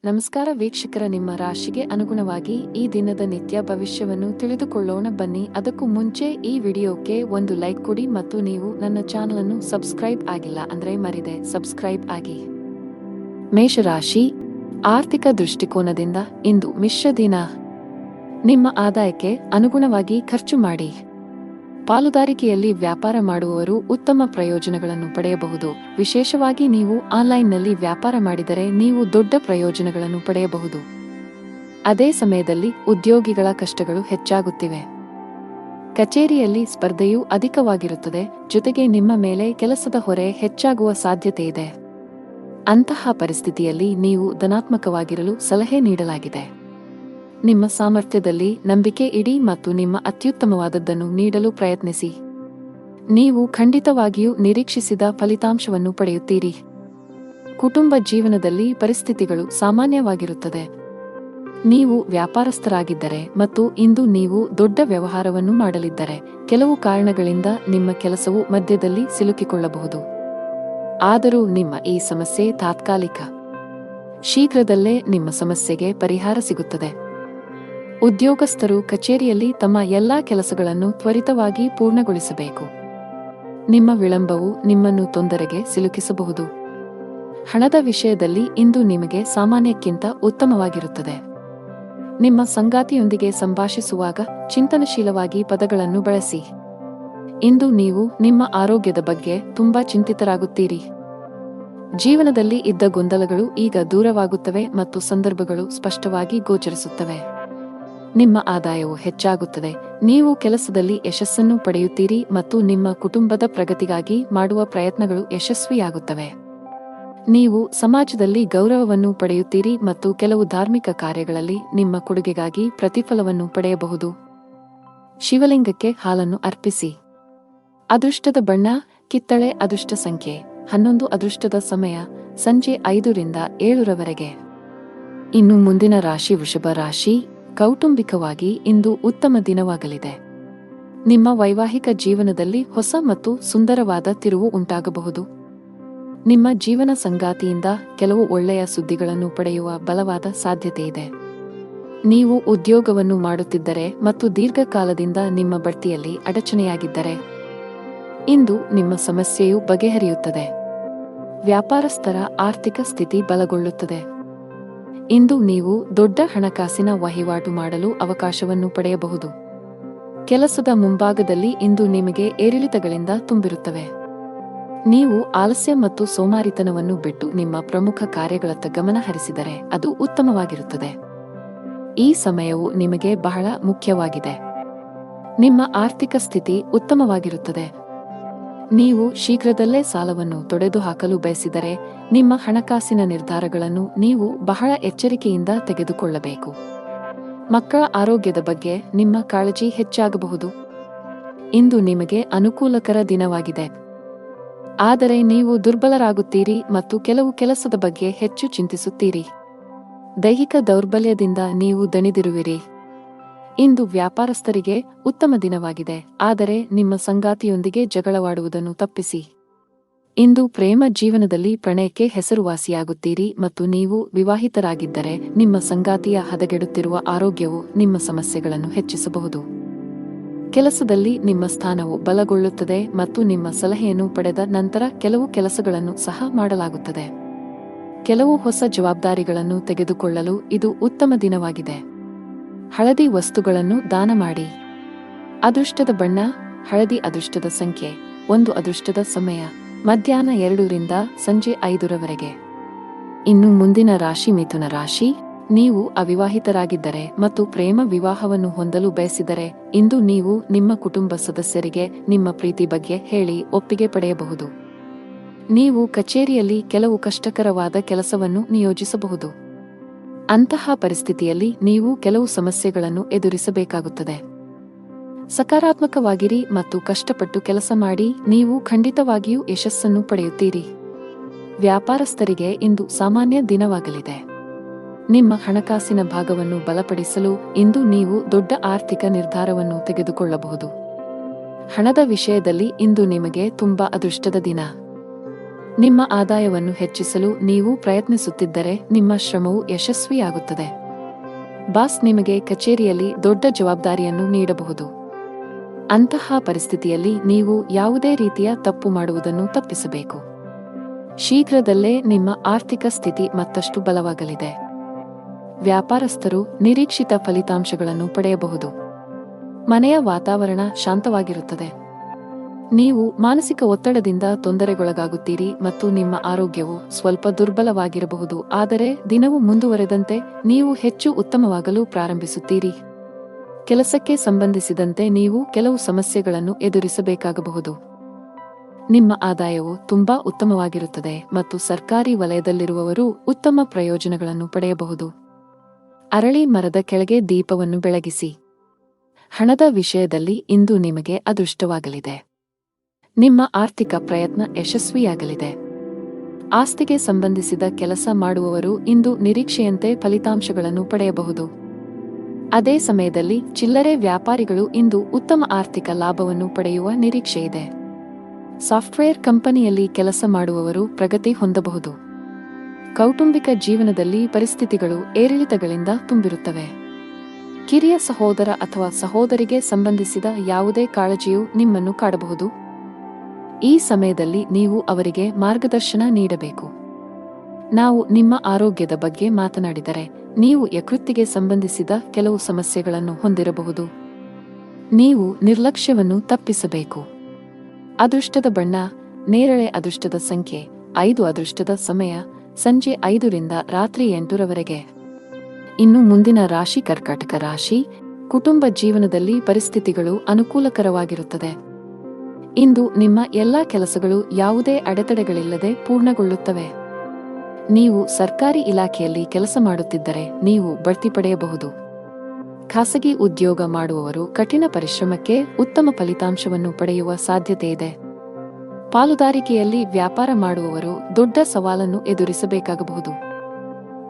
ನಮಸ್ಕಾರ ವೀಕ್ಷಕರ, ನಿಮ್ಮ ರಾಶಿಗೆ ಅನುಗುಣವಾಗಿ ಈ ದಿನದ ನಿತ್ಯ ಭವಿಷ್ಯವನ್ನು ತಿಳಿದುಕೊಳ್ಳೋಣ ಬನ್ನಿ. ಅದಕ್ಕೂ ಮುಂಚೆ ಈ ವಿಡಿಯೋಕ್ಕೆ ಒಂದು ಲೈಕ್ ಕೊಡಿ ಮತ್ತು ನೀವು ನನ್ನ ಚಾನಲ್ ಅನ್ನು ಸಬ್ಸ್ಕ್ರೈಬ್ ಆಗಿಲ್ಲ ಅಂದ್ರೆ ಮರಿದೆ ಸಬ್ಸ್ಕ್ರೈಬ್ ಆಗಿ. ಮೇಷರಾಶಿ, ಆರ್ಥಿಕ ದೃಷ್ಟಿಕೋನದಿಂದ ಇಂದು ಮಿಶ್ರ ದಿನ. ನಿಮ್ಮ ಆದಾಯಕ್ಕೆ ಅನುಗುಣವಾಗಿ ಖರ್ಚು ಮಾಡಿ. ಪಾಲುದಾರಿಕೆಯಲ್ಲಿ ವ್ಯಾಪಾರ ಮಾಡುವವರು ಉತ್ತಮ ಪ್ರಯೋಜನಗಳನ್ನು ಪಡೆಯಬಹುದು. ವಿಶೇಷವಾಗಿ ನೀವು ಆನ್ಲೈನ್ನಲ್ಲಿ ವ್ಯಾಪಾರ ಮಾಡಿದರೆ ನೀವು ದೊಡ್ಡ ಪ್ರಯೋಜನಗಳನ್ನು ಪಡೆಯಬಹುದು. ಅದೇ ಸಮಯದಲ್ಲಿ ಉದ್ಯೋಗಿಗಳ ಕಷ್ಟಗಳು ಹೆಚ್ಚಾಗುತ್ತಿವೆ. ಕಚೇರಿಯಲ್ಲಿ ಸ್ಪರ್ಧೆಯೂ ಅಧಿಕವಾಗಿರುತ್ತದೆ, ಜೊತೆಗೆ ನಿಮ್ಮ ಮೇಲೆ ಕೆಲಸದ ಹೊರೆ ಹೆಚ್ಚಾಗುವ ಸಾಧ್ಯತೆ ಇದೆ. ಅಂತಹ ಪರಿಸ್ಥಿತಿಯಲ್ಲಿ ನೀವು ಧನಾತ್ಮಕವಾಗಿರಲು ಸಲಹೆ ನೀಡಲಾಗಿದೆ. ನಿಮ್ಮ ಸಾಮರ್ಥ್ಯದಲ್ಲಿ ನಂಬಿಕೆ ಇಡಿ ಮತ್ತು ನಿಮ್ಮ ಅತ್ಯುತ್ತಮವಾದದ್ದನ್ನು ನೀಡಲು ಪ್ರಯತ್ನಿಸಿ. ನೀವು ಖಂಡಿತವಾಗಿಯೂ ನಿರೀಕ್ಷಿಸಿದ ಫಲಿತಾಂಶವನ್ನು ಪಡೆಯುತ್ತೀರಿ. ಕುಟುಂಬ ಜೀವನದಲ್ಲಿ ಪರಿಸ್ಥಿತಿಗಳು ಸಾಮಾನ್ಯವಾಗಿರುತ್ತದೆ. ನೀವು ವ್ಯಾಪಾರಸ್ಥರಾಗಿದ್ದರೆ ಮತ್ತು ಇಂದು ನೀವು ದೊಡ್ಡ ವ್ಯವಹಾರವನ್ನು ಮಾಡಲಿದ್ದರೆ ಕೆಲವು ಕಾರಣಗಳಿಂದ ನಿಮ್ಮ ಕೆಲಸವು ಮಧ್ಯದಲ್ಲಿ ಸಿಲುಕಿಕೊಳ್ಳಬಹುದು. ಆದರೂ ನಿಮ್ಮ ಈ ಸಮಸ್ಯೆ ತಾತ್ಕಾಲಿಕ. ಶೀಘ್ರದಲ್ಲೇ ನಿಮ್ಮ ಸಮಸ್ಯೆಗೆ ಪರಿಹಾರ ಸಿಗುತ್ತದೆ. ಉದ್ಯೋಗಸ್ಥರು ಕಚೇರಿಯಲ್ಲಿ ತಮ್ಮ ಎಲ್ಲಾ ಕೆಲಸಗಳನ್ನು ತ್ವರಿತವಾಗಿ ಪೂರ್ಣಗೊಳಿಸಬೇಕು. ನಿಮ್ಮ ವಿಳಂಬವು ನಿಮ್ಮನ್ನು ತೊಂದರೆಗೆ ಸಿಲುಕಿಸಬಹುದು. ಹಣದ ವಿಷಯದಲ್ಲಿ ಇಂದು ನಿಮಗೆ ಸಾಮಾನ್ಯಕ್ಕಿಂತ ಉತ್ತಮವಾಗಿರುತ್ತದೆ. ನಿಮ್ಮ ಸಂಗಾತಿಯೊಂದಿಗೆ ಸಂಭಾಷಿಸುವಾಗ ಚಿಂತನಶೀಲವಾಗಿ ಪದಗಳನ್ನು ಬಳಸಿ. ಇಂದು ನೀವು ನಿಮ್ಮ ಆರೋಗ್ಯದ ಬಗ್ಗೆ ತುಂಬಾ ಚಿಂತಿತರಾಗುತ್ತೀರಿ. ಜೀವನದಲ್ಲಿ ಇದ್ದ ಗೊಂದಲಗಳು ಈಗ ದೂರವಾಗುತ್ತವೆ ಮತ್ತು ಸಂದರ್ಭಗಳು ಸ್ಪಷ್ಟವಾಗಿ ಗೋಚರಿಸುತ್ತವೆ. ನಿಮ್ಮ ಆದಾಯವು ಹೆಚ್ಚಾಗುತ್ತದೆ. ನೀವು ಕೆಲಸದಲ್ಲಿ ಯಶಸ್ಸನ್ನು ಪಡೆಯುತ್ತೀರಿ ಮತ್ತು ನಿಮ್ಮ ಕುಟುಂಬದ ಪ್ರಗತಿಗಾಗಿ ಮಾಡುವ ಪ್ರಯತ್ನಗಳು ಯಶಸ್ವಿಯಾಗುತ್ತವೆ. ನೀವು ಸಮಾಜದಲ್ಲಿ ಗೌರವವನ್ನು ಪಡೆಯುತ್ತೀರಿ ಮತ್ತು ಕೆಲವು ಧಾರ್ಮಿಕ ಕಾರ್ಯಗಳಲ್ಲಿ ನಿಮ್ಮ ಕೊಡುಗೆಗಾಗಿ ಪ್ರತಿಫಲವನ್ನು ಪಡೆಯಬಹುದು. ಶಿವಲಿಂಗಕ್ಕೆ ಹಾಲನ್ನು ಅರ್ಪಿಸಿ. ಅದೃಷ್ಟದ ಬಣ್ಣ ಕಿತ್ತಳೆ. ಅದೃಷ್ಟ ಸಂಖ್ಯೆ 11. ಅದೃಷ್ಟದ ಸಮಯ ಸಂಜೆ 5ರಿಂದ 7ರವರೆಗೆ. ಇನ್ನು ಮುಂದಿನ ರಾಶಿ ವೃಷಭ ರಾಶಿ. ಕೌಟುಂಬಿಕವಾಗಿ ಇಂದು ಉತ್ತಮ ದಿನವಾಗಲಿದೆ. ನಿಮ್ಮ ವೈವಾಹಿಕ ಜೀವನದಲ್ಲಿ ಹೊಸ ಮತ್ತು ಸುಂದರವಾದ ತಿರುವು ಉಂಟಾಗಬಹುದು. ನಿಮ್ಮ ಜೀವನ ಸಂಗಾತಿಯಿಂದ ಕೆಲವು ಒಳ್ಳೆಯ ಸುದ್ದಿಗಳನ್ನು ಪಡೆಯುವ ಬಲವಾದ ಸಾಧ್ಯತೆಯಿದೆ. ನೀವು ಉದ್ಯೋಗವನ್ನು ಮಾಡುತ್ತಿದ್ದರೆ ಮತ್ತು ದೀರ್ಘಕಾಲದಿಂದ ನಿಮ್ಮ ಬಡ್ತಿಯಲ್ಲಿ ಅಡಚಣೆಯಾಗಿದ್ದರೆ ಇಂದು ನಿಮ್ಮ ಸಮಸ್ಯೆಯು ಬಗೆಹರಿಯುತ್ತದೆ. ವ್ಯಾಪಾರಸ್ಥರ ಆರ್ಥಿಕ ಸ್ಥಿತಿ ಬಲಗೊಳ್ಳುತ್ತದೆ. ಇಂದು ನೀವು ದೊಡ್ಡ ಹಣಕಾಸಿನ ವಹಿವಾಟು ಮಾಡಲು ಅವಕಾಶವನ್ನು ಪಡೆಯಬಹುದು. ಕೆಲಸದ ಮುಂಭಾಗದಲ್ಲಿ ಇಂದು ನಿಮಗೆ ಏರಿಳಿತಗಳಿಂದ ತುಂಬಿರುತ್ತವೆ. ನೀವು ಆಲಸ್ಯ ಮತ್ತು ಸೋಮಾರಿತನವನ್ನು ಬಿಟ್ಟು ನಿಮ್ಮ ಪ್ರಮುಖ ಕಾರ್ಯಗಳತ್ತ ಗಮನ ಹರಿಸಿದರೆ ಅದು ಉತ್ತಮವಾಗಿರುತ್ತದೆ. ಈ ಸಮಯವು ನಿಮಗೆ ಬಹಳ ಮುಖ್ಯವಾಗಿದೆ. ನಿಮ್ಮ ಆರ್ಥಿಕ ಸ್ಥಿತಿ ಉತ್ತಮವಾಗಿರುತ್ತದೆ. ನೀವು ಶೀಘ್ರದಲ್ಲೇ ಸಾಲವನ್ನು ತೊಡೆದುಹಾಕಲು ಬಯಸಿದರೆ ನಿಮ್ಮ ಹಣಕಾಸಿನ ನಿರ್ಧಾರಗಳನ್ನು ನೀವು ಬಹಳ ಎಚ್ಚರಿಕೆಯಿಂದ ತೆಗೆದುಕೊಳ್ಳಬೇಕು. ಮಕ್ಕಳ ಆರೋಗ್ಯದ ಬಗ್ಗೆ ನಿಮ್ಮ ಕಾಳಜಿ ಹೆಚ್ಚಾಗಬಹುದು. ಇಂದು ನಿಮಗೆ ಅನುಕೂಲಕರ ದಿನವಾಗಿದೆ. ಆದರೆ ನೀವು ದುರ್ಬಲರಾಗುತ್ತೀರಿ ಮತ್ತು ಕೆಲವು ಕೆಲಸದ ಬಗ್ಗೆ ಹೆಚ್ಚು ಚಿಂತಿಸುತ್ತೀರಿ. ದೈಹಿಕ ದೌರ್ಬಲ್ಯದಿಂದ ನೀವು ದಣಿದಿರುವಿರಿ. ಇಂದು ವ್ಯಾಪಾರಸ್ಥರಿಗೆ ಉತ್ತಮ ದಿನವಾಗಿದೆ, ಆದರೆ ನಿಮ್ಮ ಸಂಗಾತಿಯೊಂದಿಗೆ ಜಗಳವಾಡುವುದನ್ನು ತಪ್ಪಿಸಿ. ಇಂದು ಪ್ರೇಮ ಜೀವನದಲ್ಲಿ ಪ್ರಣಯಕ್ಕೆ ಹೆಸರುವಾಸಿಯಾಗುತ್ತೀರಿ ಮತ್ತು ನೀವು ವಿವಾಹಿತರಾಗಿದ್ದರೆ ನಿಮ್ಮ ಸಂಗಾತಿಯ ಹದಗೆಡುತ್ತಿರುವ ಆರೋಗ್ಯವು ನಿಮ್ಮ ಸಮಸ್ಯೆಗಳನ್ನು ಹೆಚ್ಚಿಸಬಹುದು. ಕೆಲಸದಲ್ಲಿ ನಿಮ್ಮ ಸ್ಥಾನವು ಬಲಗೊಳ್ಳುತ್ತದೆ ಮತ್ತು ನಿಮ್ಮ ಸಲಹೆಯನ್ನು ಪಡೆದ ನಂತರ ಕೆಲವು ಕೆಲಸಗಳನ್ನು ಸಹ ಮಾಡಲಾಗುತ್ತದೆ. ಕೆಲವು ಹೊಸ ಜವಾಬ್ದಾರಿಗಳನ್ನು ತೆಗೆದುಕೊಳ್ಳಲು ಇದು ಉತ್ತಮ ದಿನವಾಗಿದೆ. ಹಳದಿ ವಸ್ತುಗಳನ್ನು ದಾನ ಮಾಡಿ. ಅದೃಷ್ಟದ ಬಣ್ಣ ಹಳದಿ. ಅದೃಷ್ಟದ ಸಂಖ್ಯೆ 1. ಅದೃಷ್ಟದ ಸಮಯ ಮಧ್ಯಾಹ್ನ 2ರಿಂದ ಸಂಜೆ 5ರವರೆಗೆ. ಇನ್ನು ಮುಂದಿನ ರಾಶಿ ಮಿಥುನ ರಾಶಿ. ನೀವು ಅವಿವಾಹಿತರಾಗಿದ್ದರೆ ಮತ್ತು ಪ್ರೇಮ ವಿವಾಹವನ್ನು ಹೊಂದಲು ಬಯಸಿದರೆ ಇಂದು ನೀವು ನಿಮ್ಮ ಕುಟುಂಬ ಸದಸ್ಯರಿಗೆ ನಿಮ್ಮ ಪ್ರೀತಿ ಬಗ್ಗೆ ಹೇಳಿ ಒಪ್ಪಿಗೆ ಪಡೆಯಬಹುದು. ನೀವು ಕಚೇರಿಯಲ್ಲಿ ಕೆಲವು ಕಷ್ಟಕರವಾದ ಕೆಲಸವನ್ನು ನಿಯೋಜಿಸಬಹುದು. ಅಂತಹ ಪರಿಸ್ಥಿತಿಯಲ್ಲಿ ನೀವು ಕೆಲವು ಸಮಸ್ಯೆಗಳನ್ನು ಎದುರಿಸಬೇಕಾಗುತ್ತದೆ. ಸಕಾರಾತ್ಮಕವಾಗಿರಿ ಮತ್ತು ಕಷ್ಟಪಟ್ಟು ಕೆಲಸ ಮಾಡಿ. ನೀವು ಖಂಡಿತವಾಗಿಯೂ ಯಶಸ್ಸನ್ನು ಪಡೆಯುತ್ತೀರಿ. ವ್ಯಾಪಾರಸ್ಥರಿಗೆ ಇಂದು ಸಾಮಾನ್ಯ ದಿನವಾಗಲಿದೆ. ನಿಮ್ಮ ಹಣಕಾಸಿನ ಭಾಗವನ್ನು ಬಲಪಡಿಸಲು ಇಂದು ನೀವು ದೊಡ್ಡ ಆರ್ಥಿಕ ನಿರ್ಧಾರವನ್ನು ತೆಗೆದುಕೊಳ್ಳಬಹುದು. ಹಣದ ವಿಷಯದಲ್ಲಿ ಇಂದು ನಿಮಗೆ ತುಂಬಾ ಅದೃಷ್ಟದ ದಿನ. ನಿಮ್ಮ ಆದಾಯವನ್ನು ಹೆಚ್ಚಿಸಲು ನೀವು ಪ್ರಯತ್ನಿಸುತ್ತಿದ್ದರೆ ನಿಮ್ಮ ಶ್ರಮವು ಯಶಸ್ವಿಯಾಗುತ್ತದೆ. ಬಾಸ್ ನಿಮಗೆ ಕಚೇರಿಯಲ್ಲಿ ದೊಡ್ಡ ಜವಾಬ್ದಾರಿಯನ್ನು ನೀಡಬಹುದು. ಅಂತಹ ಪರಿಸ್ಥಿತಿಯಲ್ಲಿ ನೀವು ಯಾವುದೇ ರೀತಿಯ ತಪ್ಪು ಮಾಡುವುದನ್ನು ತಪ್ಪಿಸಬೇಕು. ಶೀಘ್ರದಲ್ಲೇ ನಿಮ್ಮ ಆರ್ಥಿಕ ಸ್ಥಿತಿ ಮತ್ತಷ್ಟು ಬಲವಾಗಲಿದೆ. ವ್ಯಾಪಾರಸ್ಥರು ನಿರೀಕ್ಷಿತ ಫಲಿತಾಂಶಗಳನ್ನು ಪಡೆಯಬಹುದು. ಮನೆಯ ವಾತಾವರಣ ಶಾಂತವಾಗಿರುತ್ತದೆ. ನೀವು ಮಾನಸಿಕ ಒತ್ತಡದಿಂದ ತೊಂದರೆಗೊಳಗಾಗುತ್ತೀರಿ ಮತ್ತು ನಿಮ್ಮ ಆರೋಗ್ಯವು ಸ್ವಲ್ಪ ದುರ್ಬಲವಾಗಿರಬಹುದು. ಆದರೆ ದಿನವು ಮುಂದುವರೆದಂತೆ ನೀವು ಹೆಚ್ಚು ಉತ್ತಮವಾಗಲು ಪ್ರಾರಂಭಿಸುತ್ತೀರಿ. ಕೆಲಸಕ್ಕೆ ಸಂಬಂಧಿಸಿದಂತೆ ನೀವು ಕೆಲವು ಸಮಸ್ಯೆಗಳನ್ನು ಎದುರಿಸಬೇಕಾಗಬಹುದು. ನಿಮ್ಮ ಆದಾಯವು ತುಂಬಾ ಉತ್ತಮವಾಗಿರುತ್ತದೆ ಮತ್ತು ಸರ್ಕಾರಿ ವಲಯದಲ್ಲಿರುವವರು ಉತ್ತಮ ಪ್ರಯೋಜನಗಳನ್ನು ಪಡೆಯಬಹುದು. ಅರಳಿ ಮರದ ಕೆಳಗೆ ದೀಪವನ್ನು ಬೆಳಗಿಸಿ. ಹಣದ ವಿಷಯದಲ್ಲಿ ಇಂದು ನಿಮಗೆ ಅದೃಷ್ಟವಾಗಲಿದೆ. ನಿಮ್ಮ ಆರ್ಥಿಕ ಪ್ರಯತ್ನ ಯಶಸ್ವಿಯಾಗಲಿದೆ. ಆಸ್ತಿಗೆ ಸಂಬಂಧಿಸಿದ ಕೆಲಸ ಮಾಡುವವರು ಇಂದು ನಿರೀಕ್ಷೆಯಂತೆ ಫಲಿತಾಂಶಗಳನ್ನು ಪಡೆಯಬಹುದು. ಅದೇ ಸಮಯದಲ್ಲಿ ಚಿಲ್ಲರೆ ವ್ಯಾಪಾರಿಗಳು ಇಂದು ಉತ್ತಮ ಆರ್ಥಿಕ ಲಾಭವನ್ನು ಪಡೆಯುವ ನಿರೀಕ್ಷೆಯಿದೆ. ಸಾಫ್ಟ್ವೇರ್ ಕಂಪನಿಯಲ್ಲಿ ಕೆಲಸ ಮಾಡುವವರು ಪ್ರಗತಿ ಹೊಂದಬಹುದು. ಕೌಟುಂಬಿಕ ಜೀವನದಲ್ಲಿ ಪರಿಸ್ಥಿತಿಗಳು ಏರಿಳಿತಗಳಿಂದ ತುಂಬಿರುತ್ತವೆ. ಕಿರಿಯ ಸಹೋದರ ಅಥವಾ ಸಹೋದರಿಗೆ ಸಂಬಂಧಿಸಿದ ಯಾವುದೇ ಕಾಳಜಿಯು ನಿಮ್ಮನ್ನು ಕಾಡಬಹುದು. ಈ ಸಮಯದಲ್ಲಿ ನೀವು ಅವರಿಗೆ ಮಾರ್ಗದರ್ಶನ ನೀಡಬೇಕು. ನಾವು ನಿಮ್ಮ ಆರೋಗ್ಯದ ಬಗ್ಗೆ ಮಾತನಾಡಿದರೆ ನೀವು ಯಕೃತ್ತಿಗೆ ಸಂಬಂಧಿಸಿದ ಕೆಲವು ಸಮಸ್ಯೆಗಳನ್ನು ಹೊಂದಿರಬಹುದು. ನೀವು ನಿರ್ಲಕ್ಷ್ಯವನ್ನು ತಪ್ಪಿಸಬೇಕು. ಅದೃಷ್ಟದ ಬಣ್ಣ ನೇರಳೆ. ಅದೃಷ್ಟದ ಸಂಖ್ಯೆ 5. ಅದೃಷ್ಟದ ಸಮಯ ಸಂಜೆ 5 ರಿಂದ ರಾತ್ರಿ 8 ರವರೆಗೆ. ಇನ್ನು ಮುಂದಿನ ರಾಶಿ ಕರ್ಕಾಟಕ ರಾಶಿ. ಕುಟುಂಬ ಜೀವನದಲ್ಲಿ ಪರಿಸ್ಥಿತಿಗಳು ಅನುಕೂಲಕರವಾಗಿರುತ್ತದೆ. ಇಂದು ನಿಮ್ಮ ಎಲ್ಲಾ ಕೆಲಸಗಳು ಯಾವುದೇ ಅಡೆತಡೆಗಳಿಲ್ಲದೆ ಪೂರ್ಣಗೊಳ್ಳುತ್ತವೆ. ನೀವು ಸರ್ಕಾರಿ ಇಲಾಖೆಯಲ್ಲಿ ಕೆಲಸ ಮಾಡುತ್ತಿದ್ದರೆ ನೀವು ಬಡ್ತಿ ಪಡೆಯಬಹುದು. ಖಾಸಗಿ ಉದ್ಯೋಗ ಮಾಡುವವರು ಕಠಿಣ ಪರಿಶ್ರಮಕ್ಕೆ ಉತ್ತಮ ಫಲಿತಾಂಶವನ್ನು ಪಡೆಯುವ ಸಾಧ್ಯತೆಯಿದೆ. ಪಾಲುದಾರಿಕೆಯಲ್ಲಿ ವ್ಯಾಪಾರ ಮಾಡುವವರು ದೊಡ್ಡ ಸವಾಲನ್ನು ಎದುರಿಸಬೇಕಾಗಬಹುದು.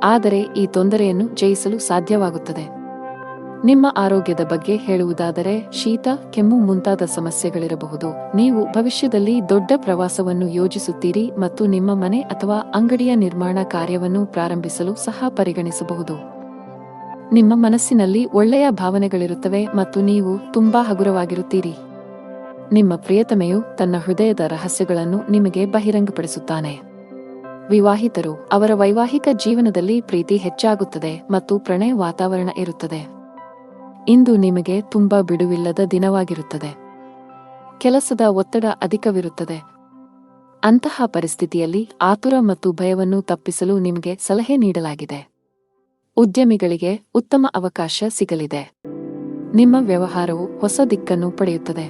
ಆದರೆ ಈ ತೊಂದರೆಯನ್ನು ಜಯಿಸಲು ಸಾಧ್ಯವಾಗುತ್ತದೆ. ನಿಮ್ಮ ಆರೋಗ್ಯದ ಬಗ್ಗೆ ಹೇಳುವುದಾದರೆ ಶೀತ, ಕೆಮ್ಮು ಮುಂತಾದ ಸಮಸ್ಯೆಗಳಿರಬಹುದು. ನೀವು ಭವಿಷ್ಯದಲ್ಲಿ ದೊಡ್ಡ ಪ್ರವಾಸವನ್ನು ಯೋಜಿಸುತ್ತೀರಿ ಮತ್ತು ನಿಮ್ಮ ಮನೆ ಅಥವಾ ಅಂಗಡಿಯ ನಿರ್ಮಾಣ ಕಾರ್ಯವನ್ನು ಪ್ರಾರಂಭಿಸಲು ಸಹ ಪರಿಗಣಿಸಬಹುದು. ನಿಮ್ಮ ಮನಸ್ಸಿನಲ್ಲಿ ಒಳ್ಳೆಯ ಭಾವನೆಗಳಿರುತ್ತವೆ ಮತ್ತು ನೀವು ತುಂಬಾ ಹಗುರವಾಗಿರುತ್ತೀರಿ. ನಿಮ್ಮ ಪ್ರಿಯತಮೆಯು ತನ್ನ ಹೃದಯದ ರಹಸ್ಯಗಳನ್ನು ನಿಮಗೆ ಬಹಿರಂಗಪಡಿಸುತ್ತಾನೆ. ವಿವಾಹಿತರು ಅವರ ವೈವಾಹಿಕ ಜೀವನದಲ್ಲಿ ಪ್ರೀತಿ ಹೆಚ್ಚಾಗುತ್ತದೆ ಮತ್ತು ಪ್ರಣಯ ವಾತಾವರಣ ಇರುತ್ತದೆ. ಇಂದು ನಿಮಗೆ ತುಂಬಾ ಬಿಡುವಿಲ್ಲದ ದಿನವಾಗಿರುತ್ತದೆ. ಕೆಲಸದ ಒತ್ತಡ ಅಧಿಕವಿರುತ್ತದೆ. ಅಂತಹ ಪರಿಸ್ಥಿತಿಯಲ್ಲಿ ಆತುರ ಮತ್ತು ಭಯವನ್ನು ತಪ್ಪಿಸಲು ನಿಮಗೆ ಸಲಹೆ ನೀಡಲಾಗಿದೆ. ಉದ್ಯಮಿಗಳಿಗೆ ಉತ್ತಮ ಅವಕಾಶ ಸಿಗಲಿದೆ. ನಿಮ್ಮ ವ್ಯವಹಾರವು ಹೊಸ ದಿಕ್ಕನ್ನು ಪಡೆಯುತ್ತದೆ.